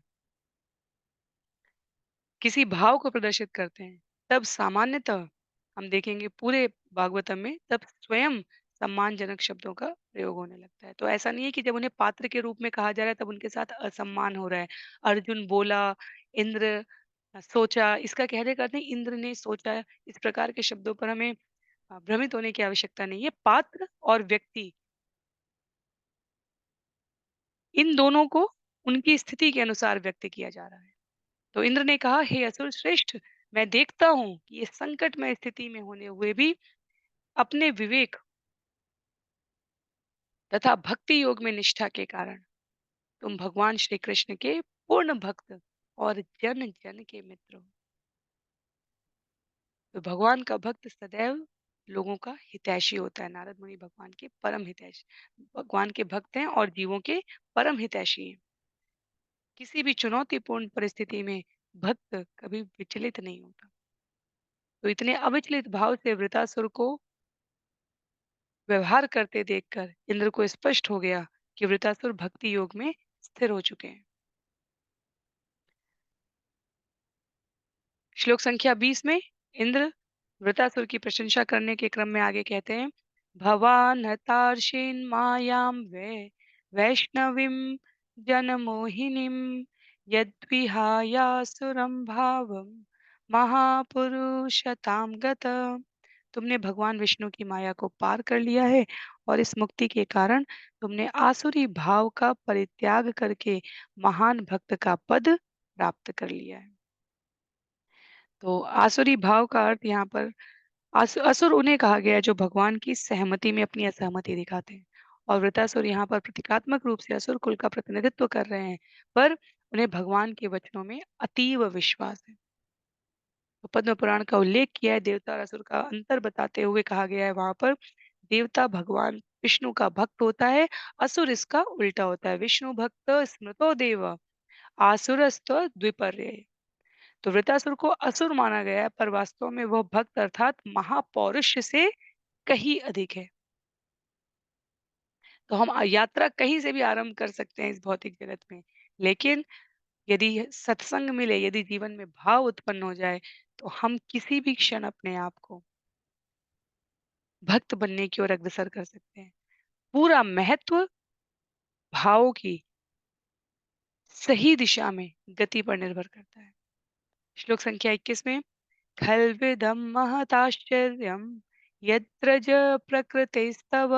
किसी भाव को प्रदर्शित करते हैं, तब सामान्यतः हम देखेंगे पूरे भागवतम में तब स्वयं सम्मानजनक शब्दों का प्रयोग होने लगता है। तो ऐसा नहीं है कि जब उन्हें पात्र के रूप में कहा जा रहा है तब उनके साथ असम्मान हो रहा है। अर्जुन बोला, इंद्र सोचा, इसका कहने का अर्थ नहीं इंद्र ने सोचा, इस प्रकार के शब्दों पर हमें भ्रमित होने की आवश्यकता नहीं है। पात्र और व्यक्ति, इन दोनों को उनकी स्थिति के अनुसार व्यक्त किया जा रहा है। तो इंद्र ने कहा, हे असुर श्रेष्ठ, मैं देखता हूं कि इस संकटमय स्थिति में होने हुए भी अपने विवेक तथा भक्ति योग में निष्ठा के कारण तुम भगवान श्री कृष्ण के पूर्ण भक्त और जन जन के मित्र हो। तो भगवान का भक्त सदैव लोगों का हितैषी होता है। नारद मुनि भगवान के परम हितैषी, भगवान के भक्त हैं और जीवों के परम हितैषी हैं। किसी भी चुनौतीपूर्ण परिस्थिति में भक्त कभी विचलित नहीं होता। तो इतने अविचलित भाव से वृतासुर को व्यवहार करते देखकर इंद्र को स्पष्ट हो गया कि वृतासुर भक्ति योग में स्थिर हो चुके हैं। श्लोक संख्या 20 में इंद्र वृतासुर की प्रशंसा करने के क्रम में आगे कहते हैं, भवान हतार्षेन मायां वैष्णवीं जनमोहिनीं यद्विहायासुरं भावं महापुरुषतां गत। तुमने भगवान विष्णु की माया को पार कर लिया है और इस मुक्ति के कारण तुमने आसुरी भाव का परित्याग करके महान भक्त का पद प्राप्त कर लिया है। तो आसुरी भाव का अर्थ यहाँ पर असुर उन्हें कहा गया है जो भगवान की सहमति में अपनी असहमति दिखाते हैं, और वृतासुर यहाँ पर प्रतीकात्मक रूप से असुर कुल का प्रतिनिधित्व कर रहे हैं, पर उन्हें भगवान के वचनों में अतीव विश्वास है। तो पद्म पुराण का उल्लेख किया है, देवता और असुर का अंतर बताते हुए कहा गया है वहां पर, देवता भगवान विष्णु का भक्त होता है, असुर इसका उल्टा होता है। विष्णु भक्त स्मृतो देव आसुरस्त द्विपर्य। तो वृतासुर को असुर माना गया है, पर वास्तव में वह भक्त अर्थात महापौरुष से कहीं अधिक है। तो हम यात्रा कहीं से भी आरंभ कर सकते हैं इस भौतिक जगत में, लेकिन यदि सत्संग मिले, यदि जीवन में भाव उत्पन्न हो जाए, तो हम किसी भी क्षण अपने आप को भक्त बनने की ओर अग्रसर कर सकते हैं। पूरा महत्व भावों की सही दिशा में गति पर निर्भर करता है। श्लोक संख्या 21 में, खल्विदं महताश्चर्यं यत्र च प्रकृतेस्तव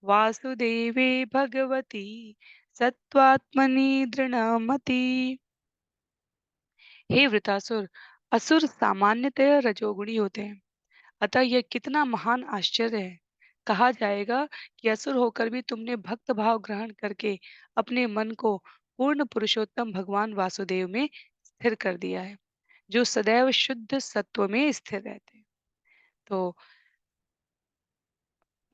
वासुदेवे भगवती सत्त्वात्मनि दृढ़मति। हे वृतासुर, असुर सामान्यतः रजोगुणी होते हैं, अतः यह कितना महान आश्चर्य है। कहा जाएगा कि असुर होकर भी तुमने भक्त भाव ग्रहण करके अपने मन को पूर्ण पुरुषोत्तम भगवान वासुदेव में स्थिर कर दिया है, जो सदैव शुद्ध सत्व में स्थिर रहते हैं। तो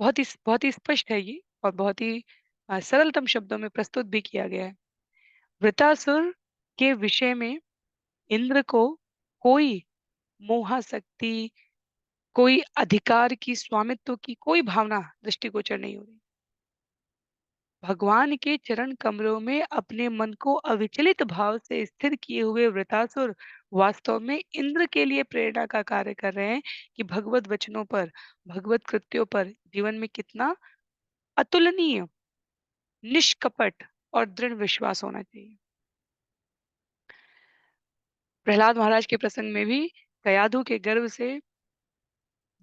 बहुत ही स्पष्ट है ये, और बहुत ही सरलतम शब्दों में प्रस्तुत भी किया गया है। वृतासुर के विषय में इंद्र को कोई मोहासक्ति, कोई अधिकार की, स्वामित्व की कोई भावना दृष्टिगोचर नहीं हो रही। भगवान के चरण कमलों में अपने मन को अविचलित भाव से स्थिर किए हुए वृतासुर वास्तव में इंद्र के लिए प्रेरणा का कार्य कर रहे हैं कि भगवत वचनों पर, भगवत कृत्यों पर जीवन में कितना अतुलनीय, निष्कपट और दृढ़ विश्वास होना चाहिए। प्रहलाद महाराज के प्रसंग में भी कयाधु के गर्भ से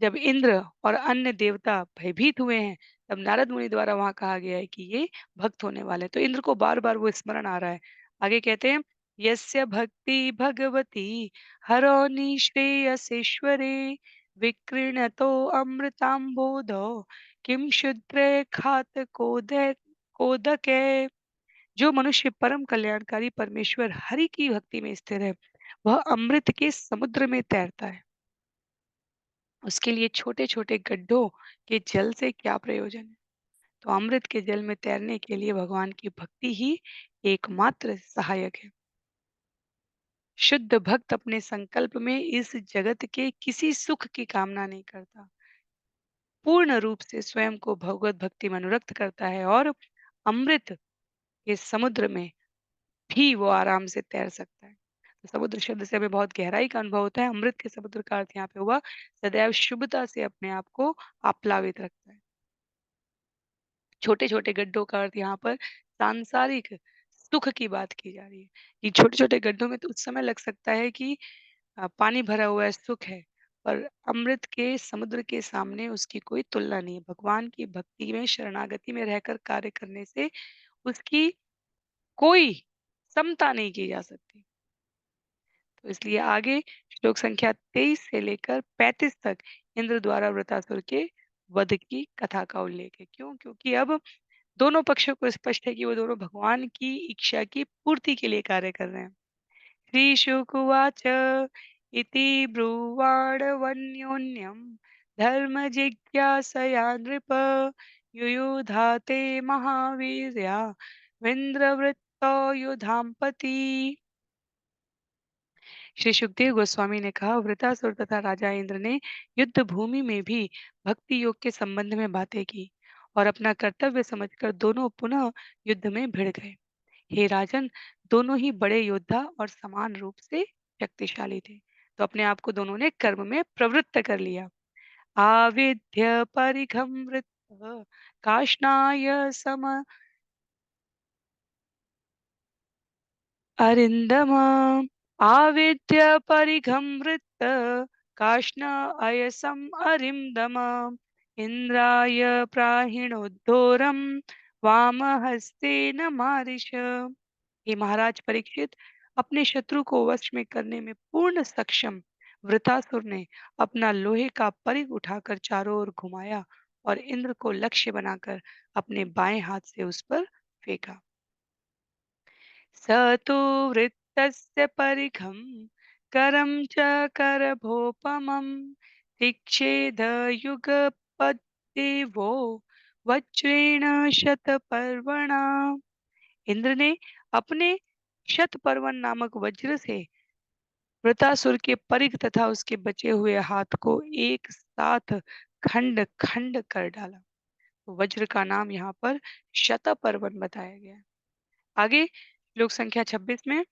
जब इंद्र और अन्य देवता भयभीत हुए हैं, तब नारद मुनि द्वारा वहां कहा गया है कि ये भक्त होने वाले हैं। तो इंद्र को बार बार वो स्मरण आ रहा है। आगे कहते हैं, यस्य भक्ति भगवती हरो निःश्रेयसेश्वरे विक्रीणतो अमृताम्बोधो किम शुद्रे खात कोदके। जो मनुष्य परम कल्याणकारी परमेश्वर हरि की भक्ति में स्थिर है, वह अमृत के समुद्र में तैरता है। उसके लिए छोटे छोटे गड्ढों के जल से क्या प्रयोजन है। तो अमृत के जल में तैरने के लिए भगवान की भक्ति ही एकमात्र सहायक है। शुद्ध भक्त अपने संकल्प में इस जगत के किसी सुख की कामना नहीं करता, पूर्ण रूप से स्वयं को भगवत भक्ति में अनुरक्त करता है और अमृत के समुद्र में भी वो आराम से तैर सकता है। तो समुद्र शब्द से हमें बहुत गहराई का अनुभव होता है। अमृत के समुद्र का अर्थ यहाँ पे हुआ सदैव शुभता से अपने आप को आप्लावित रखता है। छोटे छोटे गड्ढों का अर्थ यहाँ पर सांसारिक सुख की बात की जा रही है कि छोटे छोटे गड्ढों में तो उस समय लग सकता है कि पानी भरा हुआ है, सुख है, पर अमृत के समुद्र के सामने उसकी कोई तुलना नहीं है। भगवान की भक्ति में शरणागति में रहकर कार्य करने से उसकी कोई समता नहीं की जा सकती। तो इसलिए आगे श्लोक संख्या 23 से लेकर 35 तक इंद्र द्वारा वृतासुर के वध की कथा का उल्लेख है। क्यों? क्योंकि अब दोनों पक्षों को स्पष्ट है कि वो दोनों भगवान की इच्छा की पूर्ति के लिए कार्य कर रहे हैं। श्रीशुकुवाच इति ब्रुवाणवन्योन्यं धर्म जिज्ञासया नृप युयुधाते महावीर्या विन्द्रवृत्तो युधाम्पति। श्री सुखदेव गोस्वामी ने कहा, वृतासुर तथा राजा इंद्र ने युद्ध भूमि में भी भक्ति योग के संबंध में बातें की और अपना कर्तव्य समझकर दोनों पुनः युद्ध में भिड़ गए। हे राजन, दोनों ही बड़े योद्धा और समान रूप से शक्तिशाली थे, तो अपने आप को दोनों ने कर्म में प्रवृत्त कर लिया। आविद्य परिघम वृत्त काष्णाय सम अरिन्दम आविद्य परिघं वृत्त काष्ण अयसम् अरिन्दम इन्द्राय प्राहिणोद्धोरं वामहस्तेन मारिष। हे महाराज परीक्षित, अपने शत्रु को वश में करने में पूर्ण सक्षम वृतासुर ने अपना लोहे का परिघ उठाकर चारों ओर घुमाया और इंद्र को लक्ष्य बनाकर अपने बाएं हाथ से उस पर फेंका। स तु वृत्तस्य परिघं करं च करभोपमं चिक्षेदयुगपद्देवो वज्रेण शतपर्वणा। इंद्र ने अपने शतपर्वन नामक वज्र से वृतासुर के परिघ तथा उसके बचे हुए हाथ को एक साथ खंड खंड कर डाला। तो वज्र का नाम यहाँ पर शतपर्वन बताया गया है। आगे श्लोक संख्या 26 में,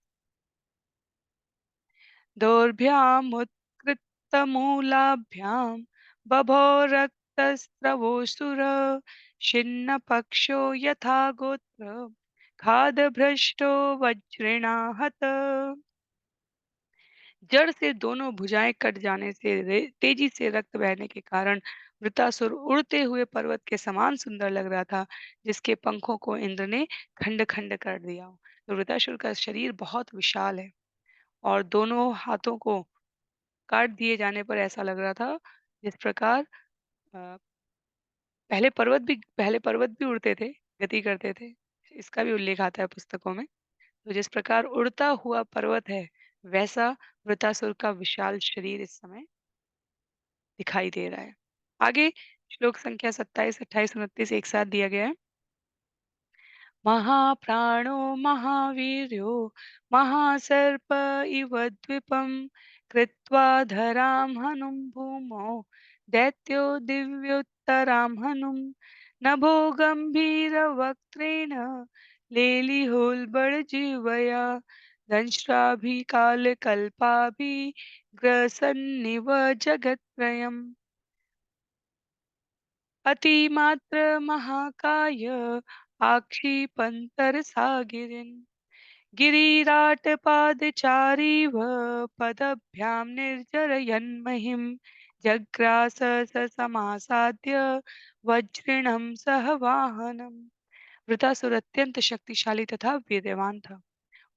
दोर्भ्यामुत्कृष्टमूलाभ्यां बभो रक्तस्रवोऽसुर छिन्नपक्षो यथा गोत्र खादभ्रष्टो वज्रेणाहत। जड़ से दोनों भुजाएं कट जाने से तेजी से रक्त बहने के कारण वृतासुर उड़ते हुए पर्वत के समान सुंदर लग रहा था, जिसके पंखों को इंद्र ने खंड खंड कर दिया। तो वृतासुर का शरीर बहुत विशाल है और दोनों हाथों को काट दिए जाने पर ऐसा लग रहा था जिस प्रकार अ, पहले पर्वत भी उड़ते थे, गति करते थे। इसका भी उल्लेख आता है पुस्तकों में। तो जिस प्रकार उड़ता हुआ पर्वत है, वैसा वृतासुर का विशाल शरीर इस समय दिखाई दे रहा है। आगे श्लोक संख्या 27, 28, 29 एक साथ दिया गया है। महाप्राणो महावीर्यो महासर्प इव द्विपं कृत्वा धरां हनुं भूमौ दैत्यो दिव्योत्तरां हनुं नभो गम्भीरवक्त्रेण लेलिहोल्बणजीवया दंष्ट्राभिकालकल्पाभिग्रसन्निव जगत्त्रयम् अतिमात्रमहाकाय आक्षिपन्तरसागिरिन् गिरिराटपादचारीव पदभ्यां निर्जरयन्महिं जग्रास स समासाद्य वज्रिणं सह वाहनम। वृतासुर अत्यंत शक्तिशाली तथा वीर्यवान था।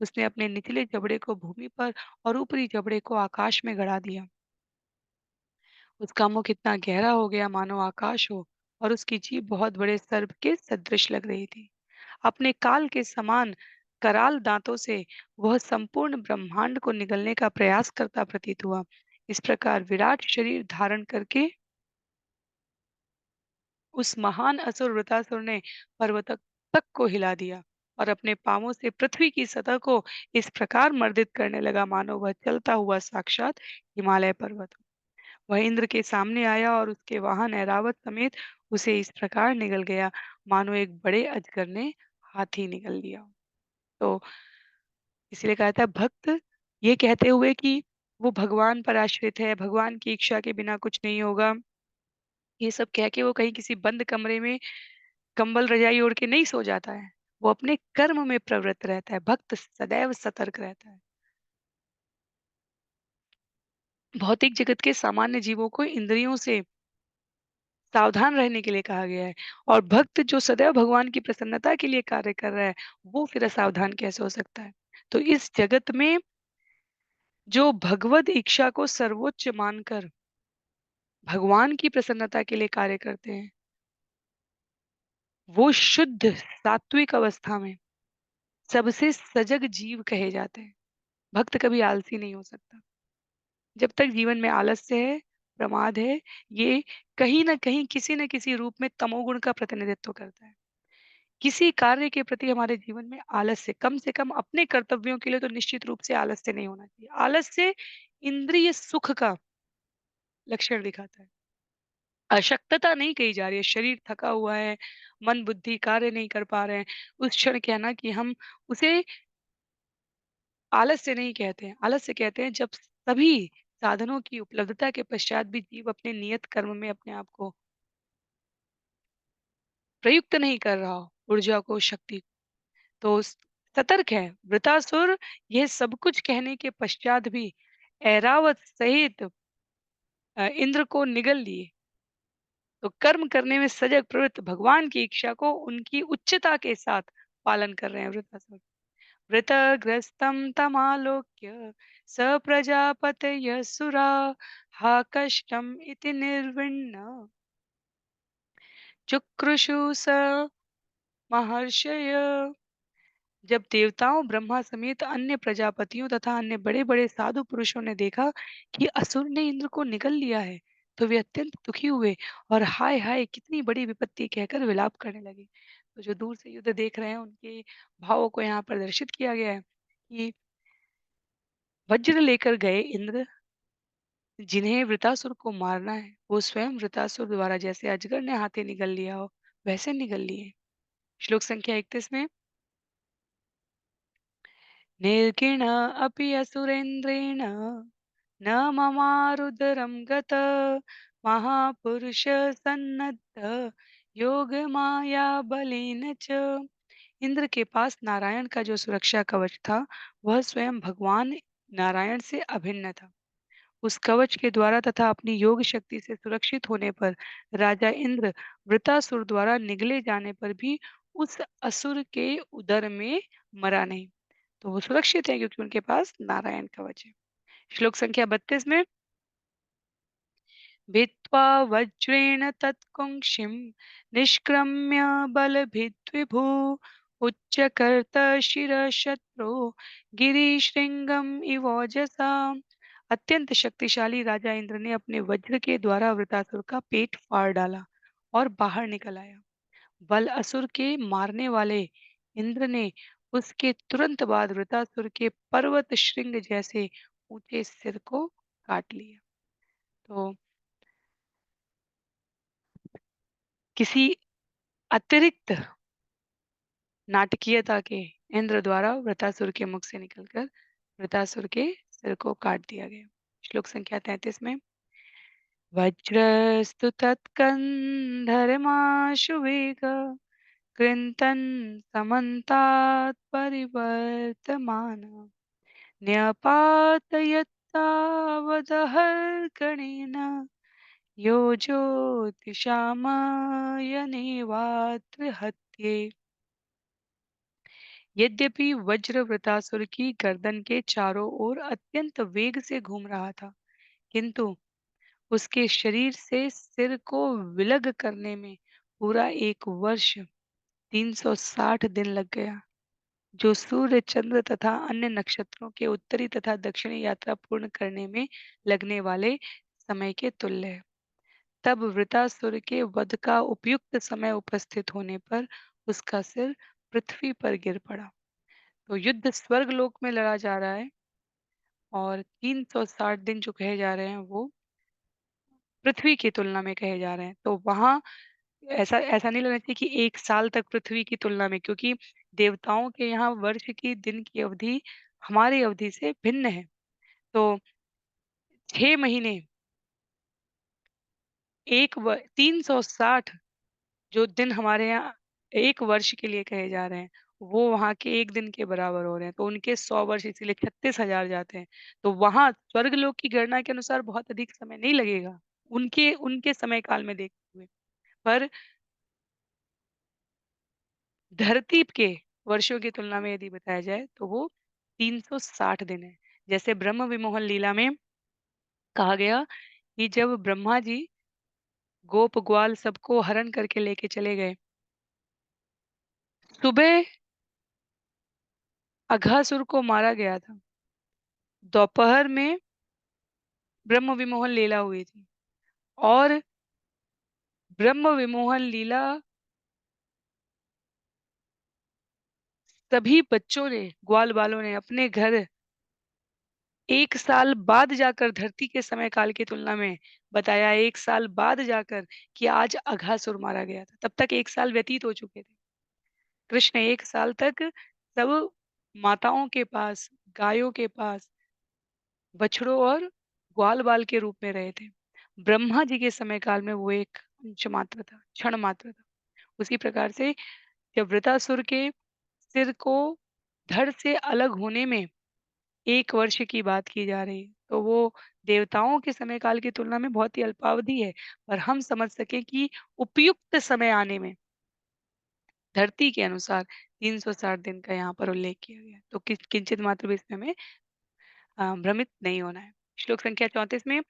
उसने अपने निचले जबड़े को भूमि पर और ऊपरी जबड़े को आकाश में गड़ा दिया। उसका मुख इतना गहरा हो गया मानो आकाश हो, और उसकी जीभ बहुत बड़े सर्प के सदृश लग रही थी। अपने काल के समान कराल दांतों से वह संपूर्ण ब्रह्मांड को निगलने का प्रयास करता प्रतीत हुआ। इस प्रकार विराट शरीर धारण करके उस महान असुर वृतासुर ने पर्वत तक को हिला दिया और अपने पांवों से पृथ्वी की सतह को इस प्रकार मर्दित करने लगा मानो वह चलता हुआ साक्षात हिमालय पर्वत हो। वह इंद्र के सामने आया और उसके वाहन ऐरावत समेत उसे इस प्रकार निगल गया मानो एक बड़े अजगर ने हाथी निगल लिया हो। तो इसलिए कहा था भक्त ये कहते हुए कि वो भगवान पर आश्रित है, भगवान की इच्छा के बिना कुछ नहीं होगा, ये सब कह के वो कहीं किसी बंद कमरे में कंबल रजाई ओढ़ के नहीं सो जाता है। वो अपने कर्म में प्रवृत्त रहता है। भक्त सदैव सतर्क रहता है। भौतिक जगत के सामान्य जीवों को इंद्रियों से सावधान रहने के लिए कहा गया है, और भक्त जो सदैव भगवान की प्रसन्नता के लिए कार्य कर रहा है, वो फिर असावधान कैसे हो सकता है। तो इस जगत में जो भगवत इच्छा को सर्वोच्च मानकर भगवान की प्रसन्नता के लिए कार्य करते हैं, वो शुद्ध सात्विक अवस्था में सबसे सजग जीव कहे जाते हैं। भक्त कभी आलसी नहीं हो सकता। जब तक जीवन में आलस्य है, प्रमाद है, ये कहीं न कहीं किसी न किसी रूप में तमोगुण का प्रतिनिधित्व करता है। किसी कार्य के प्रति हमारे जीवन में आलस्य, कम से कम अपने कर्तव्यों के लिए तो निश्चित रूप से आलस्य नहीं होना चाहिए। आलस्य इंद्रिय सुख का लक्षण दिखाता है। अशक्तता नहीं कही जा रही है, शरीर थका हुआ है, मन बुद्धि कार्य नहीं कर पा रहे हैं, उस क्षण कहना कि हम उसे आलस्य नहीं कहते हैं। आलस्य कहते हैं जब सभी साधनों की उपलब्धता के पश्चात भी जीव अपने नियत कर्म में अपने आप को प्रयुक्त नहीं कर रहा हो, ऊर्जा को, शक्ति को। तो सतर्क है वृतासुर। यह सब कुछ कहने के पश्चात भी ऐरावत सहित इंद्र को निगल लिए। तो कर्म करने में सजग प्रवृत्त भगवान की इच्छा को उनकी उच्चता के साथ पालन कर रहे हैं वृतासुर। वृतग्रस्तं तमालोक्य स प्रजापतयः सुरा हा कष्टम् इति निर्विण्ण चुक्रुषु स महर्षय। जब देवताओं ब्रह्मा समेत अन्य प्रजापतियों तथा अन्य बड़े बड़े साधु पुरुषों ने देखा कि असुर ने इंद्र को निगल लिया है, तो वे अत्यंत दुखी हुए और हाय हाय कितनी बड़ी विपत्ति कहकर विलाप करने लगे। तो जो दूर से युद्ध देख रहे हैं उनके भावों को यहाँ प्रदर्शित किया गया है कि वज्र लेकर गए इंद्र, जिन्हें वृतासुर को मारना है, वो स्वयं वृतासुर द्वारा जैसे अजगर ने हाथी निगल लिया हो, वैसे निगल लिए। श्लोक संख्या 31 में निर्घिण अपि असुरेन्द्रेण न ममारुदरं गत महापुरुष सन्नद्ध योग माया बलेन च। इंद्र के पास नारायण का जो सुरक्षा कवच था, वह स्वयं भगवान नारायण से अभिन्न था। उस कवच के द्वारा तथा अपनी योग शक्ति से सुरक्षित होने पर राजा इंद्र वृतासुर द्वारा निगले जाने पर भी उस असुर के उदर में मरा नहीं। तो वो सुरक्षित है क्योंकि उनके पास नारायण कवच है। श्लोक संख्या 32 में भित्त्वा वज्रेण तत्कुंक्षिं निष्क्रम्य बलभिद्विभु उच्चकर्त शिरशत्रो गिरिशृंगम इवोजसा। अत्यंत शक्तिशाली राजा इंद्र ने अपने वज्र के द्वारा वृतासुर का पेट फाड़ डाला और बाहर निकल आया। बल असुर के मारने वाले इंद्र ने उसके तुरंत बाद वृतासुर के पर्वत श्रृंग जैसे ऊंचे सिर को काट लिया। तो किसी अतिरिक्त नाटकीयता के इंद्र द्वारा वृतासुर के मुख से निकलकर वृतासुर के सिर को काट दिया गया। श्लोक संख्या 33 में वज्रस्तु तत्कन्धर्माशु वेग कृन्तन् समन्तात् परिवर्तमान न्यपातयत्तावदहर्कणेन योजोतिषामयनेवात्र हत्ये। यद्यपि वज्र वृतासुर की गर्दन के चारों ओर अत्यंत वेग से घूम रहा था, किंतु उसके शरीर से सिर को विलग करने में पूरा 1 वर्ष 360 दिन लग गया, जो सूर्य, चंद्र तथा अन्य नक्षत्रों के उत्तरी तथा दक्षिणी यात्रा पूर्ण करने में लगने वाले समय के तुल्य है। तब वृतासुर के वध का उपयुक्त समय उपस्थित होने पर उसका सिर पृथ्वी पर गिर पड़ा। तो युद्ध स्वर्ग लोक में लड़ा जा रहा है और 360 दिन जो कहे जा रहे हैं वो पृथ्वी की तुलना में कहे जा रहे हैं। तो वहां ऐसा ऐसा नहीं लगना चाहिए कि 1 साल तक पृथ्वी की तुलना में, क्योंकि देवताओं के यहाँ वर्ष की दिन की अवधि हमारी अवधि से भिन्न है। तो 6 महीने 360 जो दिन हमारे यहाँ 1 वर्ष के लिए कहे जा रहे हैं, वो वहाँ के 1 दिन के बराबर हो रहे हैं। तो उनके 100 वर्ष इसीलिए 36,000 जाते हैं। तो वहाँ स्वर्गलोक की गणना के अनुसार बहुत अधिक समय नहीं लगेगा, उनके उनके समय काल में देखते हुए। पर धरती के वर्षों की तुलना में यदि बताया जाए तो वो 360 दिन है। जैसे ब्रह्म विमोहन लीला में कहा गया कि जब ब्रह्मा जी गोप ग्वाल सबको हरण करके लेके चले गए, सुबह अघासुर को मारा गया था, दोपहर में ब्रह्म विमोहन लीला हुई थी और ब्रह्म विमोहन लीला सभी बच्चों ने, ग्वाल बालों ने अपने घर 1 साल बाद जाकर धरती के समय काल की तुलना में बताया, 1 साल बाद जाकर कि आज अघासुर मारा गया था। तब तक 1 साल व्यतीत हो चुके थे। कृष्ण 1 साल तक सब माताओं के पास, गायों के पास बछड़ों और ग्वाल बाल के रूप में रहे थे। ब्रह्मा जी के समय काल में वो एक अंश मात्र था, क्षण मात्र था। उसी प्रकार से जब वृतासुर के सिर को धड़ से अलग होने में 1 वर्ष की बात की जा रही है, तो वो देवताओं के समय काल की तुलना में बहुत ही अल्पावधि है। पर हम समझ सकें कि उपयुक्त समय आने में धरती के अनुसार 360 दिन का यहाँ पर उल्लेख किया गया है। तो किंचित मात्र भी इसमें हमें भ्रमित नहीं होना है। श्लोक संख्या 34 में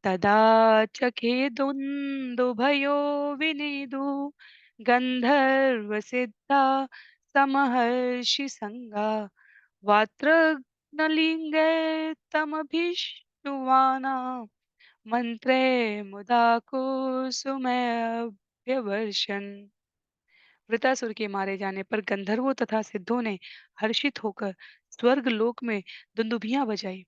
तदा च खेदुन्दुभयो विनेदु गंधर्व सिद्धा समहर्षि संगा वात्रघ्नलिङ्गे तमभिष्टुवाना मन्त्रे मुदा कुसुमैर्भ्यवर्षन्। वृतासुर के मारे जाने पर गंधर्वों तथा सिद्धों ने हर्षित होकर स्वर्ग लोक में दुंदुभियां बजाई।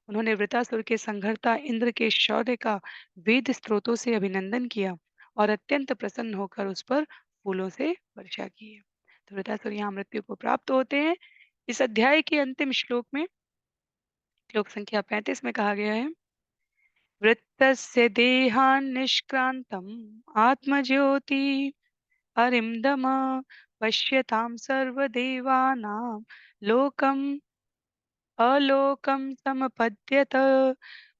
उन्होंने वृतासुर के संघर्ता इंद्र के शौर्य का वेद स्त्रोतों से अभिनंदन किया और अत्यंत प्रसन्न होकर उस पर फूलों से वर्षा की है। तो वृतासुर यहाँ मृत्यु को प्राप्त होते हैं। इस अध्याय के अंतिम श्लोक में, श्लोक संख्या 35 में कहा गया है वृत्तस्य देहान्निष्क्रान्तम् आत्मज्योति अरिन्दम पश्यतां सर्वदेवानां लोकम् अलोकं समपद्यत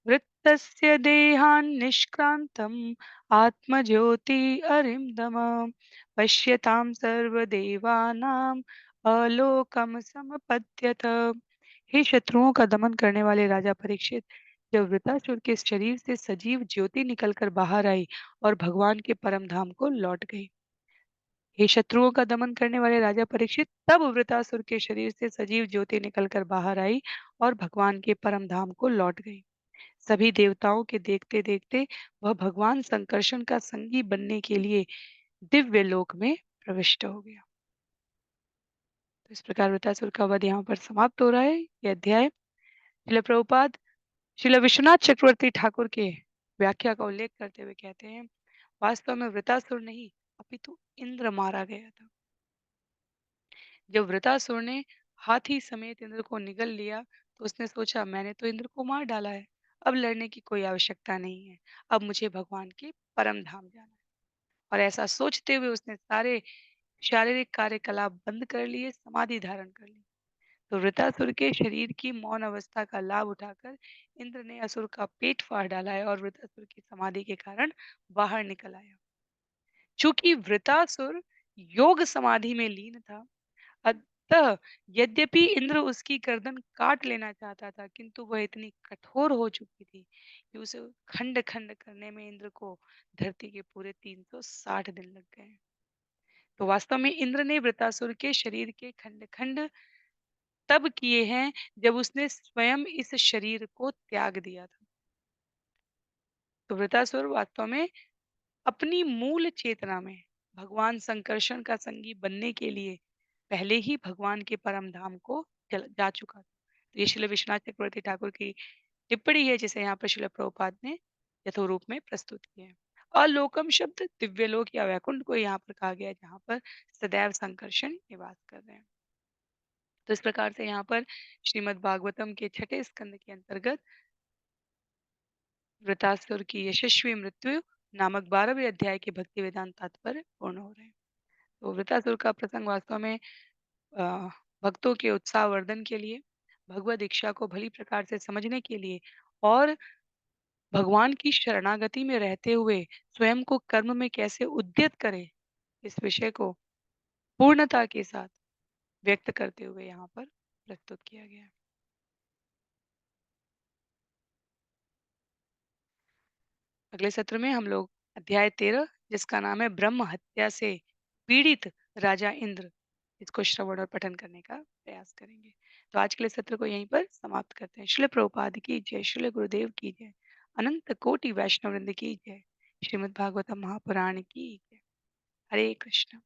वृत्तस्य देहान्निष्क्रान्तम् आत्मज्योति अरिन्दम पश्यतां सर्वदेवानां अलोकम समपद्यत। हे शत्रुओं का दमन करने वाले राजा परीक्षित, जब वृतासुर के शरीर से सजीव ज्योति निकलकर बाहर आई और भगवान के परम धाम को लौट गई। हे शत्रुओं का दमन करने वाले राजा परीक्षित, तब वृतासुर के शरीर से सजीव ज्योति निकलकर बाहर आई और भगवान के परम धाम को लौट गई। सभी देवताओं के देखते देखते वह भगवान संकर्षण का संगी बनने के लिए दिव्य लोक में प्रविष्ट हो गया। तो इस प्रकार वृतासुर का वध यहाँ पर समाप्त हो रहा है। यह अध्याय श्रील प्रभुपाद श्रील विश्वनाथ चक्रवर्ती ठाकुर के व्याख्या का उल्लेख करते हुए कहते हैं, वास्तव में वृतासुर नहीं अपितु इंद्र मारा गया था। जब वृतासुर ने हाथी समेत इंद्र को निगल लिया, तो उसने सोचा मैंने तो इंद्र को मार डाला है, अब लड़ने की कोई आवश्यकता नहीं है, अब मुझे भगवान के परम धाम जाना है। और ऐसा सोचते हुए उसने सारे शारीरिक कार्यकलाप बंद कर लिए, समाधि धारण कर ली। तो वृतासुर के शरीर की मौन अवस्था का लाभ उठाकर इंद्र ने असुर का पेट फाड़ डाला है और वृतासुर की समाधि के कारण बाहर निकल आया। चूंकि वृतासुर योग समाधि में लीन था, अतः यद्यपि इंद्र उसकी गर्दन काट लेना चाहता था, किंतु वह इतनी कठोर हो चुकी थी कि उसे खंड खंड करने में इंद्र को धरती के पूरे 360 दिन लग गए। तो वास्तव में इंद्र ने वृतासुर के शरीर के खंड खंड तब किए हैं जब उसने स्वयं इस शरीर को त्याग दिया था। तो वृतासुर वास्तव में अपनी मूल चेतना में भगवान संकर्षण का संगी बनने के लिए पहले ही भगवान के परम धाम को जा चुका था। तो ये श्रील विश्वनाथ चक्रवर्ती ठाकुर की टिप्पणी है, जिसे यहाँ पर श्रील प्रभुपाद ने यथोरूप में प्रस्तुत किया है। अलोकम शब्द दिव्यलोक या वैकुंठ को यहाँ पर कहा गया है, जहाँ पर सदैव संकर्षण निवास कर रहे हैं। तो इस प्रकार से यहाँ पर श्रीमद् भागवतम के छठे स्कंद के अंतर्गत वृतासुर की यशस्वी मृत्यु नामक 12वें अध्याय के भक्ति वेदांत तात्पर्य पूर्ण हो रहे हैं। तो वृतासुर का प्रसंग वास्तव में अ, भक्तों के उत्साह वर्धन के लिए, भगवत दीक्षा को भली प्रकार से समझने के लिए और भगवान की शरणागति में रहते हुए स्वयं को कर्म में कैसे उद्यत करें, इस विषय को पूर्णता के साथ व्यक्त करते हुए यहाँ पर प्रस्तुत किया गया है। अगले सत्र में हम लोग अध्याय 13, जिसका नाम है ब्रह्म हत्या से पीड़ित राजा इंद्र, इसको श्रवण और पठन करने का प्रयास करेंगे। तो आज के लिए सत्र को यहीं पर समाप्त करते हैं। श्रील प्रभुपाद की जय, श्रील गुरुदेव की जय, अनंत कोटि वैष्णव वृंद की जय, श्रीमद् भागवतम महापुराण की जय। हरे कृष्ण।